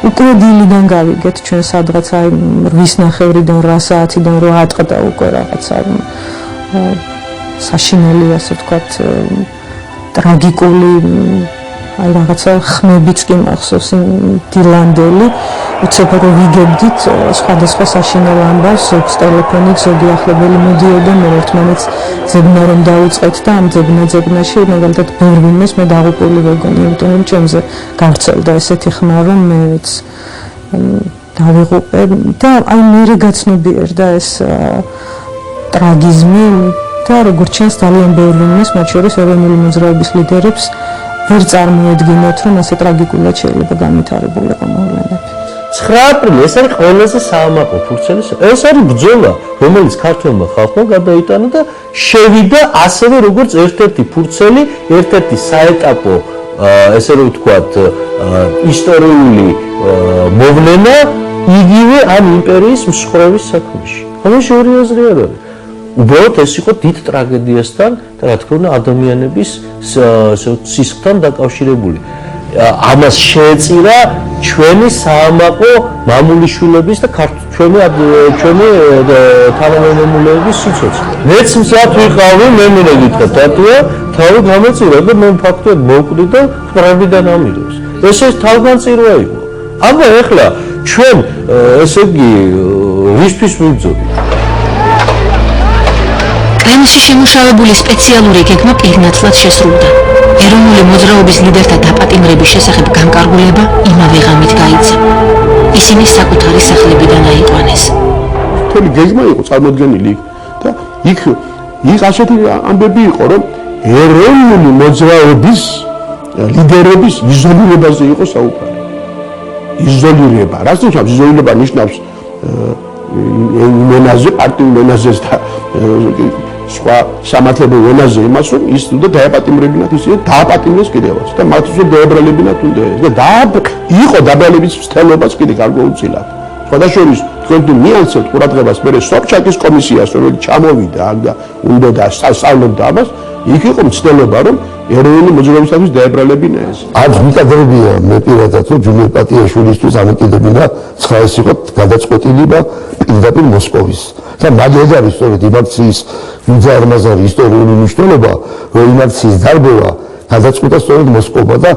უკვე დილიდან გავიგეთ ჩვენ სადღაც აი 8:30-დან 8 საათიდან რო ატყდა უკვე რაღაცა საშინელი ასე ვთქვათ ტრაგიკული აი რაღაცა ხმებიც კი მახსოვს დილანდელი უცებ რო ვიგებდით სხვადასხვა საშინელ ამბავს ზოგს ტელეფონით ზოგი ახლობელი მოდიოდა მე ერთმანეთს ძებნა რომ დაუწყეთ და ამ ძებნაში მაგალითად ბევრ ვინმეს მე დაღუპული ვეგონი იმიტომ რომ ჩემზე გავრცელდა ესეთი ხმა რომ მეც დავიღუპე და აი მე გაცნობიერდა ეს ტრაგიზმი და როგორც ჩანს ძალიან ბევრ ვინმეს მათ შორის ეროვნული მოძრაობის ლიდერებს ვერ წარმოედგინოთ რომ ასე ტრაგიკულად შეიძლება განვითარებულიყო მოვლენები. 9 აპრილი ეს არის ყველაზე საამაყო ფურცელი. ეს არის ბრძოლა, რომელიც ქართველმა ხალხმა გადაიტანა და შევიდა ასევე როგორც ერთ-ერთი ფურცელი, ერთ-ერთი საეტაპო, ესე რომ ვთქვათ, ისტორიული მოვლენა იგივე ამ იმპერიის მსხვერპლის საქმეში. ამაში ორი აზრი არ არის. უბრალოდ ეს იყო დიდ ტრაგედიასთან და რა თქმა უნდა ადამიანების სისხლთან დაკავშირებული. ამას შეეწირა ჩვენი საამაყო მამულიშვილების და ჩვენი თანამემამულეების სიცოცხლე. მეც მზად ვიყავი, მე მინდა გითხრათ, დათია, თავი გამეწირა და მე ფაქტობრივად მოვკვდი და ხმრებიდან ამიროს. ესე თავგანწირვა იყო. აბა ეხლა ჩვენ ესე იგი რისთვის ვიბრძოდით? კრემლში შემუშავებული სპეციალური გეგმა პირნათლად შესრულდა. ეროვნული მოძრაობის ლიდერთა დაპატიმრების შესახებ განკარგულება იმავე ღამით გაიცა. ისინი საკუთარი სახლებიდან აიყვანეს. მთელი გეგმა იყო წარმოდგენილი და იქ ასეთი ამბები იყო, რომ ეროვნული მოძრაობის ლიდერების იზოლირებაზე იყო საუბარი. იზოლირება. რაც ნიშნავს იზოლირება ნიშნავს მენაზე, პარტიულ მენაზეს და სხვა სამართლებრივ ენაზე იმას, რომ ის უნდა დააპატიმრებინათ ისინი დააპატიმრეს კიდევაც და მათ უზრუნველყოფენ დაებრალებინათ უნდა და იყო დაბრალების მცდელობაც კიდე გარკვეულწილად. სხვადასხვა თქვენ თუ მიანცეთ ყურადღებას მე სოფჩაკის კომისიას, რომელიც ჩამოვიდა აქ და უნდა და სწავლობდა ამას, იქ იყო მცდელობა, რომ ეროვნული მოძრაობისათვის დაებრალებინა ეს. आज მიკადრებია მე პირადად რომ ჯუნიორ პატიაშვილისთვის ამეკიდებინა 9 იყო გადაწყვეტილება პირდაპირ მოსკოვის. და მაგალითად არის სწორედ იმ აქციის უძარმაზარი ისტორიული მნიშვნელობა, რომ იმ აქციის დარბევა გადაწყვეტა სწორედ მოსკოვა და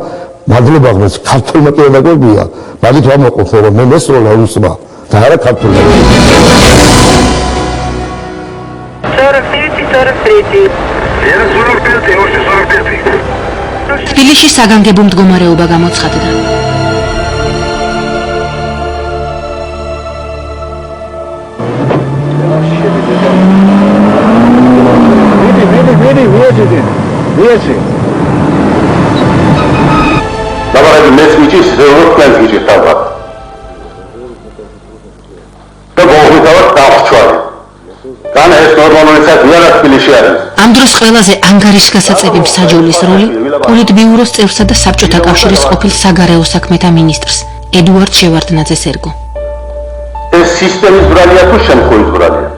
მადლობა ღმერთს ქართულმა პედაგოგია, მაგით ვამაყობ რომ მე მესროლა რუსმა და არა ქართულმა. 45. თბილისში საგანგებო მდგომარეობა გამოცხადდა. Давай mēs viņš zilokļens viņš tālāk. Tā გოღვითავად დავწვალი. Gan ეს ნორმალურად ვიარად თბილისში არის. ამ დროს ყველაზე ანგარიშგასაწევი მსაჯულის როლი პოლიტბიუროს წევრსა და საბჭოთა კავშირის ყოფილ საგარეო საქმეთა მინისტრს ედუარდ შევარდნაძეს ერგო. ეს სისტემის ბრალია თუ შემთხვევის ბრალია.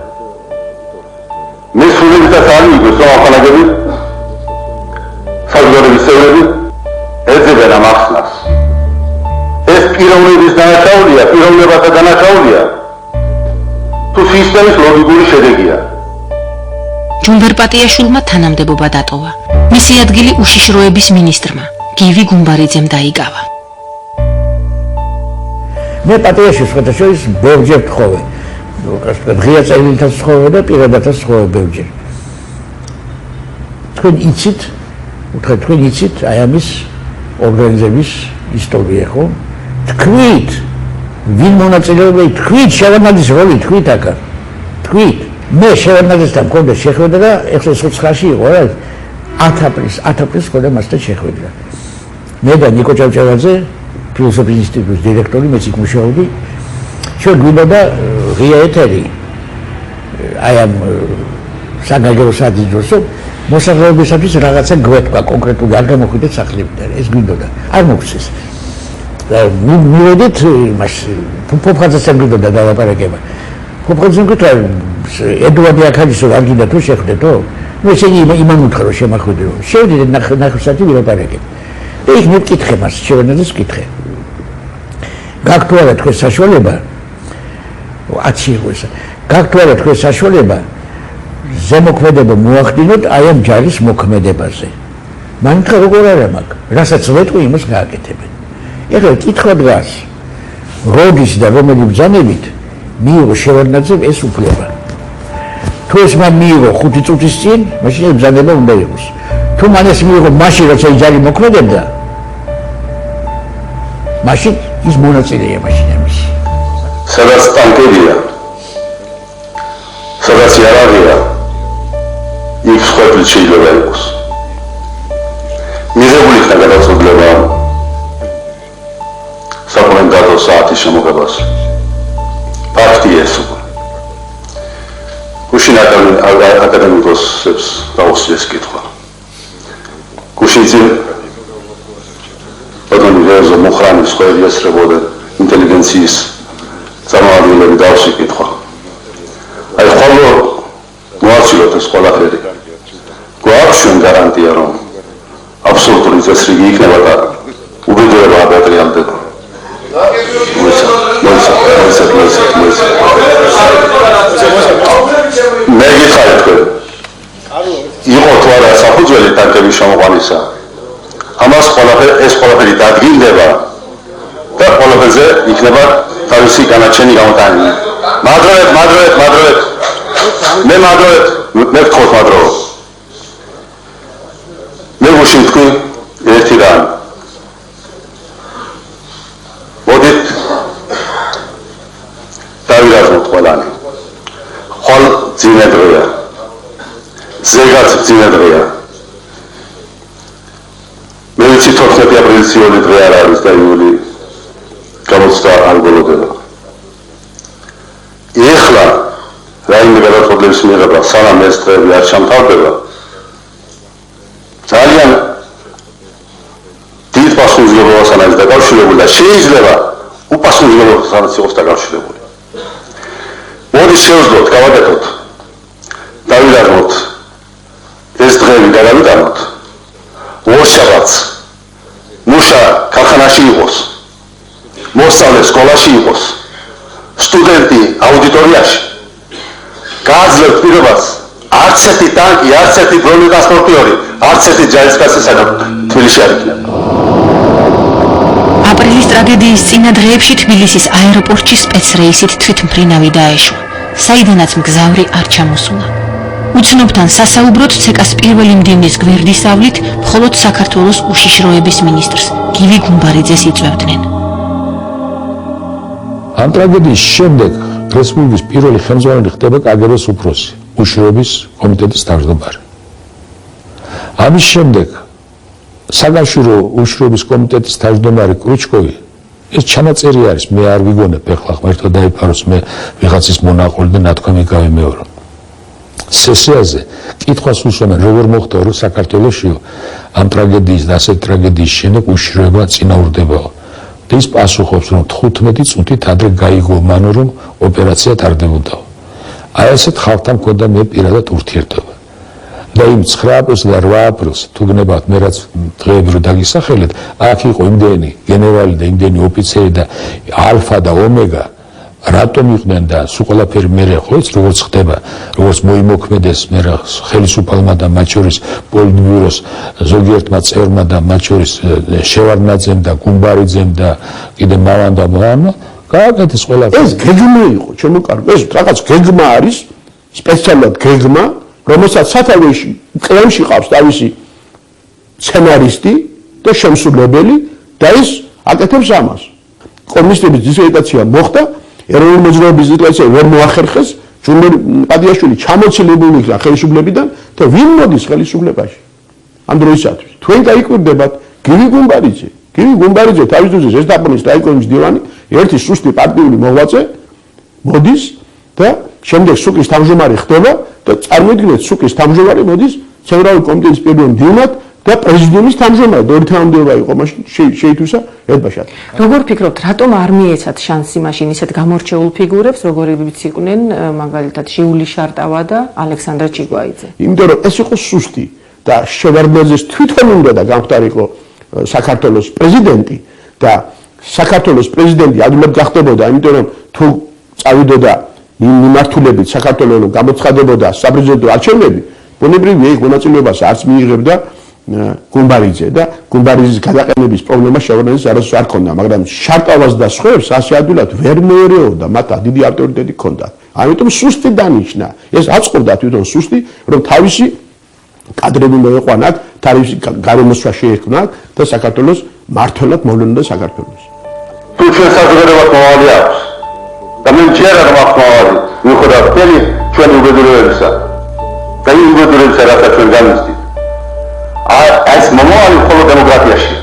მე სულელითაც არ მიიგოს რომ ახალაგები საზოგადოების წევრები ეძებენ ამ ახსნას. ეს პიროვნების დანაშაულია, პიროვნებათა დანაშაულია. თუ სისტემის ლოგიკური შედეგია. ჯუმბერ პატიაშვილმა თანამდებობა დატოვა. მისი ადგილი უშიშროების მინისტრმა გივი გუმბარიძემ დაიკავა. მე პატიაშვილს შორის ბევრჯერ ვთხოვე. ღია წევრითაც ვთხოვე და პირადადაც ვთხოვე ბევრჯერ. თქვენ იცით აი ამის ორგანიზების ისტორია ხო? თქვით ვინ მონაწილეობდა, თქვით შევარდნაძის როლი, თქვით აქ. თქვით მე შევარდნაძესთან მქონდა შეხვედრა და ეხლა 9-ში იყო რა 10 აპრილს მქონდა მასთან შეხვედრა. მე და ნიკო ჭავჭავაძე ფილოსოფიის ინსტიტუტის დირექტორი, მეც იქ მუშაობდი ჩვენ გვინდა ღია ეთერი აი ამ საგანგებო საათის დროს მოსახლეობისათვის რაღაცა გვეთქვა კონკრეტული არ გამოხვიდეთ სახლებიდან ეს გვინდა არ მოგვცეს მივედით იმას ფოფხაძესთან გვინდა დალაპარაკება ფოფხაძემ გითხრა ედუარდი აქაჯისო არ გინდა თუ შეხვდეთო ნუ ესენი იმან უთხრა რომ შემახვიდეო შევდით ნახევსათი ვილაპარაკეთ და იქ მეკითხე მას შევენაძეს ვკითხე გაქვთ თუ არა თქვენ საშუალება 10 იყო ეს გაქვთ თუ არა თქვენ საშუალება ზემოქმედება მოახდინოთ აი ამ ჯარის მოქმედებაზე მან თქვა როგორ არა მაქვს რასაც ვეტყვი იმას გააკეთებენ ეხლა კითხვა დგას როდის და რომელი ბრძანებით მიიღო შევარდნაძემ ეს უფლება თუ ეს მან მიიღო 5 წუთის წინ მაშინ ბრძანება უნდა იყოს თუ მან ეს მიიღო მაშინ როცა ჯარი მოქმედებდა მაშინ ის მონაწილეა მაშინ ამის სადაც ტანკებია სადაც იარაღია იქ სხვაგვარად შეიძლება იყოს მიღებული იქნა გადაწყვეტილება საკომენდანტო საათის შემოღებას ფაქტია ეს გუშინ აკადემიკოსებს დაუსვეს კითხვა გუშინზე ბატონი მოხრანის ყველი ესწრებოდა ინტელიგენციის წარმომადგენლები დაუსვეს კითხვა აი ხოლო მოაჩილოთ ეს ყველაფერი გვაქვს ჩვენ გარანტია რომ აბსოლუტური წესრიგი იქნება და უბედურება აპატრიალდება მე გითხარი თქვენ იყო თუ არა საფუძველი ტანკების შემოყვანისა ამას ეს ყველაფერი დადგინდება და ყველაფერზე იქნება თავისი განაჩენი გამოტანილი მადლობთ მე ვთხოვთ მადლობა მე გუშინ თქვი ერთი რამ მოდით დავირაზმოთ ყველანი ხვალ ძინა დღეა ზეგაც ძინა დღეა მე ვიცი 14 აპრილის იული დღე არ არის და იული გამოცდა არ გოლოდება ეხლა რაიმე გადაწყვეტილების მიღება სანამ ეს დღეები არ ჩამთავრდება ძალიან დიდ პასუხისმგებლობასთან არის დაკავშირებული და შეიძლება უპასუხისმგებლობასთან იყოს დაკავშირებული მოდით შევძლოთ გავაკეთოთ დავირაზმოთ ეს დღეები გადავიტანოთ ორშაბათს მუშა ქარხანაში იყოს მოსწავლე სკოლაში იყოს სტუდენტი აუდიტორიაში გააძლევთ პირობას არც ერთი ტანკი არც ერთი დრონი ტრანსპორტიორი არც ერთი ჯარისკაცი თბილისში არ იქნება აპრილის ტრაგედიის წინა დღეებში თბილისის აეროპორტში სპეცრეისით თვითმფრინავი დაეშვა საიდანაც მგზავრი არ ჩამოსულა უცნობთან სასაუბროდ ცეკას პირველი მდივნის გვერდისავლით მხოლოდ საქართველოს უშიშროების მინისტრს გივი გუმბარიძეს იწვევდნენ ამ ტრაგედიის შემდეგ რესპუბლიკის პირველი ხელმძღვანელი ხდება კგბ-ს უფროსი უშიშროების კომიტეტის თავმჯდომარე ამის შემდეგ საკავშირო უშიშროების კომიტეტის თავმჯდომარე კრუჩკოვი ეს ჩანაწერი არის მე არ ვიგონებ ეხლა ღმერთო დაიფაროს მე ვიღაცის მონაყოლი და ნათქვამი გავიმეორო სესიაზე კითხვას უსვამენ როგორ მოხდა რომ საქართველოსში ამ ტრაგედიის და ასეთ ტრაგედიის შემდეგ უშიშროება წინაურდებაო და ის პასუხობს რომ 15 წუთით ადრე გაიგო მანო რომ ოპერაცია ტარდებოდაო აი ესეთ ხალხთან მქონდა მე პირადად ურთიერთობა და იმ 9 აპრილს და 8 აპრილს თუ გნებავთ მე რაც დღეები რო დაგისახელეთ აქ იყო იმდენი გენერალი და იმდენი ოფიცერი და ალფა და ომეგა რატომ იყვნენ და სულ ყველაფერი მე ხო იცი როგორც ხდება როგორც მოიმოქმედეს მე ხელისუფალმა და მათ შორის პოლიტბიუროს ზოგიერთმა წევრმა და მათ შორის შევარდნაძემ და გუმბარიძემ და კიდე მავან და მოვანმა გააკეთეს ყველაფერი ეს გეგმა იყო ჩემო კარგო ეს რაღაც გეგმა არის სპეციალურად გეგმა რომელსაც სათავეში კლემში ყავს თავისი სცენარისტი და შემსრულებელი და ის აკეთებს ამას კომუნისტების დისერტაცია მოხდა ეროვნული მოძრაობის დისერტაცია ვერ მოახერხეს ჯუმბერ პადიაშვილი ჩამოცილებული იქნა ხელისუფლებიდან და ვინ მოდის ხელისუფლებაში ამ დროისათვის თქვენ დაიკვირდებათ გივი გუმბარიძე თავის დროზე ჟესტაპონის რაიკომის დივანი ერთი სუსტი პარტიული მოღვაწე მოდის და შემდეგ სუკის თავმჯდომარე ხდება და წარმოიდგინეთ სუკის თავმჯდომარე მოდის ცენტრალური კომიტეტის პირველ მდივნად და პრეზიდიუმის თავმჯდომარედ ორი თანამდებობა იყო მაშინ შეითვისა ედბაშად. როგორ ფიქრობთ, რატომ არ მიეცათ შანსი მაშინ ისეთ გამორჩეულ ფიგურებს, როგორებიც იყვნენ მაგალითად ჟიული შარტავა და ალექსანდრე ჩიგვაიძე? იმიტომ რომ ეს იყო სუსტი და შევარდნაძეს თვითონ უნდა და გამختارიყო საქართველოს პრეზიდენტი და საქართველოს პრეზიდენტი ადვილად გახდებოდა, იმიტომ რომ თუ წავიდოდა იმ მიმართულებით საქართველოს გამოცხადებოდა საპრეზიდენტო არჩევნები, ბუნებრივია იქ მონაწილეობას არც მიიღებდა გუმბარიძე და გუმბარიძის გადაყენების პრობლემა შევარდნაძეს არასდროს არ ქონდა, მაგრამ შარტავას და სხვებს ასე ადვილად ვერ მეერეობდა, მათ დიდი ავტორიტეტი ჰქონდათ. ამიტომ სუსტი დანიშნა. ეს აწყობდა თვითონ სუსტი, რომ თავისი კადრები მოეყვანათ, თავისი გარემოსვა შეექმნათ და საქართველოს მართლად მოვლენოდა საქართველოს. თუ ჩვენ საზოგადოებას მოვალი აქვს და მე მჯერა რომ აქვს მოვალი, მიუხედავად მთელი ჩვენი უბედურებისა და იმ უბედურებისა, რასაც ჩვენ განვიცდით. ეს მომავალი მხოლოდ დემოკრატიაშია.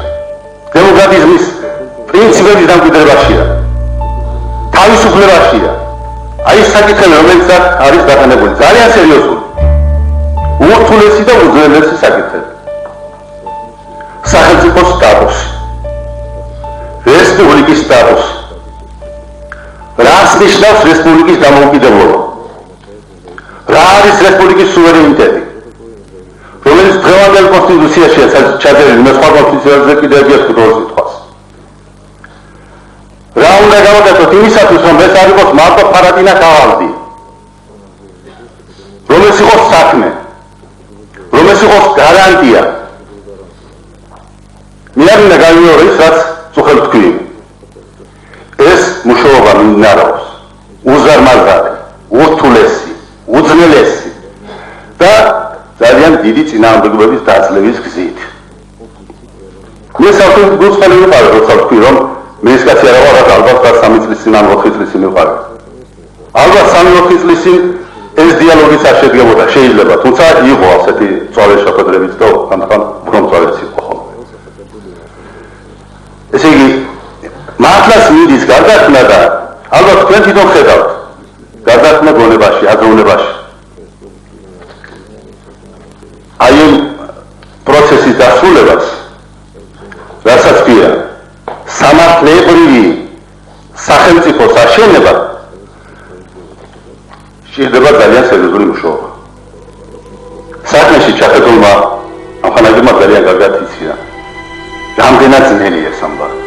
დემოკრატიზმის პრინციპების დამკვიდრებაშია. თავისუფლებაშია. აი ეს საკითხები, რომელიც არის დაფანებული, ძალიან სერიოზული. ურთულესი და უძველესი საკითხები. სახელმწიფოს სტატუსი. რესპუბლიკის სტატუსი. რას ნიშნავს რესპუბლიკის დამოუკიდებლობა? რა არის რესპუბლიკის სუვერენიტეტი? რომელიც დღევანდელ კონსტიტუციაშია ჩაწერილი, მე სხვა კონსტიტუციაზე კიდევ გიახსოვთ ორ სიტყვას. რა უნდა გავაკეთოთ იმისათვის, რომ ეს არ იყოს მარტო ფარატინა კავალდი, რომ ეს იყოს საქმე, რომ ეს იყოს გარანტია. მე არ უნდა გავიორო ის, რაც წუხელ თქვი. ეს მუშაობა მინარავს უზარმაზარი, ურთულესი, უძნელესი და ძალიან დიდი წინააღმდეგობების დაძლევის გზით. მე საერთოდ გულწრფელი ვიყავი, როცა ვთქვი, რომ მე ეს კაცი არა ვარ, ალბათ 3 წლის წინ ან 4 წლის წინ ვიყავი. ალბათ 3-4 წლის წინ ეს დიალოგიც არ შედგებოდა, შეიძლება, თუმცა იყო ასეთი წვალე შეხვედრებიც და ხანდახან ბრომწვალეც იყო ხოლმე. ესე იგი, მართლაც მიდის გარდაქმნა და ალბათ თქვენ თვითონ ხედავთ, გარდაქმნა გონებაში, აზროვნებაში. აი ამ პროცესის დასრულებას, რასაც ქვია, სამართლებრივი სახელმწიფოს აშენება, შეიძლება ძალიან სერიოზული მუშაობა. საქმეში ჩახედულმა ამხანაგებმა ძალიან კარგად იციან, რამდენად ძნელია ეს ამბავი.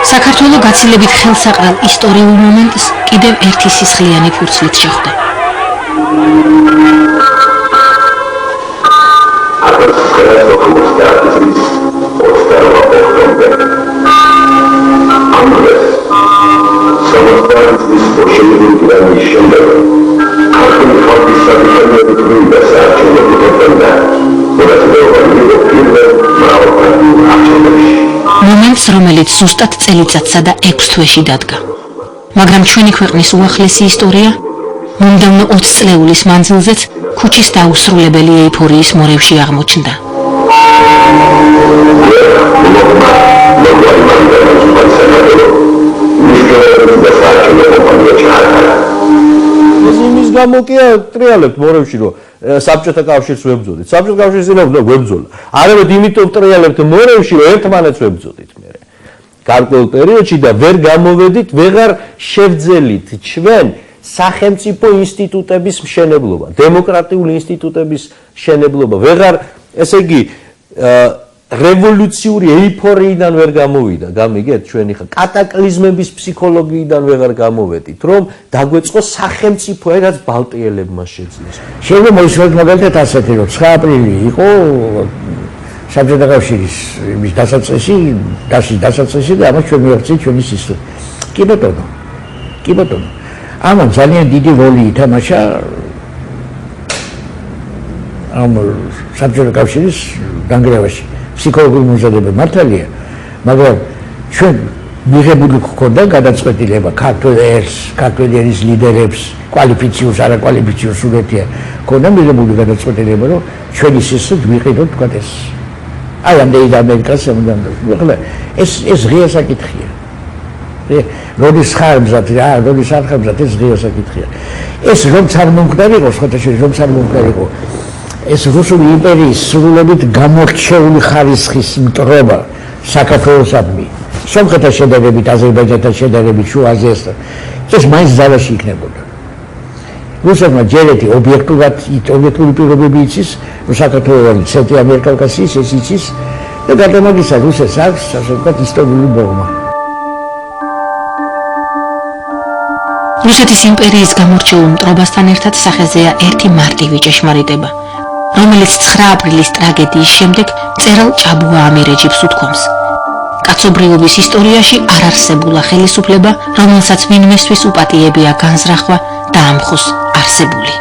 საქართველო გაცილებით ხელსაყრელ ისტორიულ მომენტს კიდევ ერთი სისხლიანი ფურცლით შეხვდა. მომენტს, რომელიც ზუსტად წელიწადსა და 6 თვეში დადგა. მაგრამ ჩვენი ქვეყნის უახლესი ისტორია მომდევნო 20 წლეულის მანძილზეც ქუჩის დაუსრულებელი ეიფორიის მორევში აღმოჩნდა. იმის გამო კი ტრიალებთ მორევში, რომ საბჭოთა კავშირს ვებძოდით. საბჭოთა კავშირის უნდა გვებძოლა. არამედ იმიტომ ტრიალებთ მორევში, რომ ერთმანეთს ვებძოდით მე. გარკვეულ პერიოდში და ვერ გამოვედით, ვეღარ შევძელით ჩვენ სახელმწიფო ინსტიტუტების მშენებლობა, დემოკრატიული ინსტიტუტების მშენებლობა, ვეღარ, ესე იგი, რევოლუციური ეიფორიიდან ვერ გამოვიდა, გამიგეთ ჩვენი ხა კატაკლიზმების ფსიქოლოგიიდან ვეღარ გამოვედით, რომ დაგვეწყოს სახელმწიფო, რაც ბალტიელებმა შეძლეს. შეიძლება მოისურვოთ მაგალითად ასეთი, რომ 9 აპრილი იყო საბჭოთა კავშირის იმის დასაწყისი და ამას ჩვენ მივახცეთ ჩვენი სისხლი. კი ბატონო. კი ბატონო. ამან ძალიან დიდი როლი ითამაშა ამ საბჭოთა კავშირის დანგრევაში. ფსიქოლოგიური მომზადება მართალია, მაგრამ ჩვენ მიღებული ჰქონდა გადაწყვეტილება ქართველის ლიდერებს, კვალიფიციურს, არაკვალიფიციურს ურეთია, ჰქონდა მიღებული გადაწყვეტილება, რომ ჩვენი სისხლით ვიყიდოთ თქვა ეს. აი ამდენი და ამერიკას ეხლა ეს ღია საკითხია. როდის ხარბზად რა, როდის არ ხარბზად ეს ღია საკითხია. ეს რომც არ მომხდარიყო, სხვათაშორის რომც არ მომხდარიყო. ეს რუსული იმპერიის სრულობით გამორჩეული ხარისხის მტრობა საქართველოსადმი. სომხეთთან შედარებით, აზერბაიჯანთან შედარებით, შუა აზიასთან, ეს მაინც ძალაში იქნებოდა. რუსებმა ჯერეთი ობიექტური პირობები იცის, რომ საქართველოს ცენტრი ამიერკავკასიის ეს იცის და გარდა ამისა რუსეთს აქვს ასე ვთქვათ ისტორიული ბოლმა. რუსეთის იმპერიის გამორჩეულ მტრობასთან ერთად სახეზეა ერთი მარტივი ჭეშმარიტება, რომელიც 9 აპრილის ტრაგედიის შემდეგ მწერალ ჭაბუა ამირეჯიბს უთქვამს. კაცობრიობის ისტორიაში არ არსებულა ხელისუფლება, რომელსაც ვინმესთვის უპატიებია განზრახვა და ამხოს არსებული.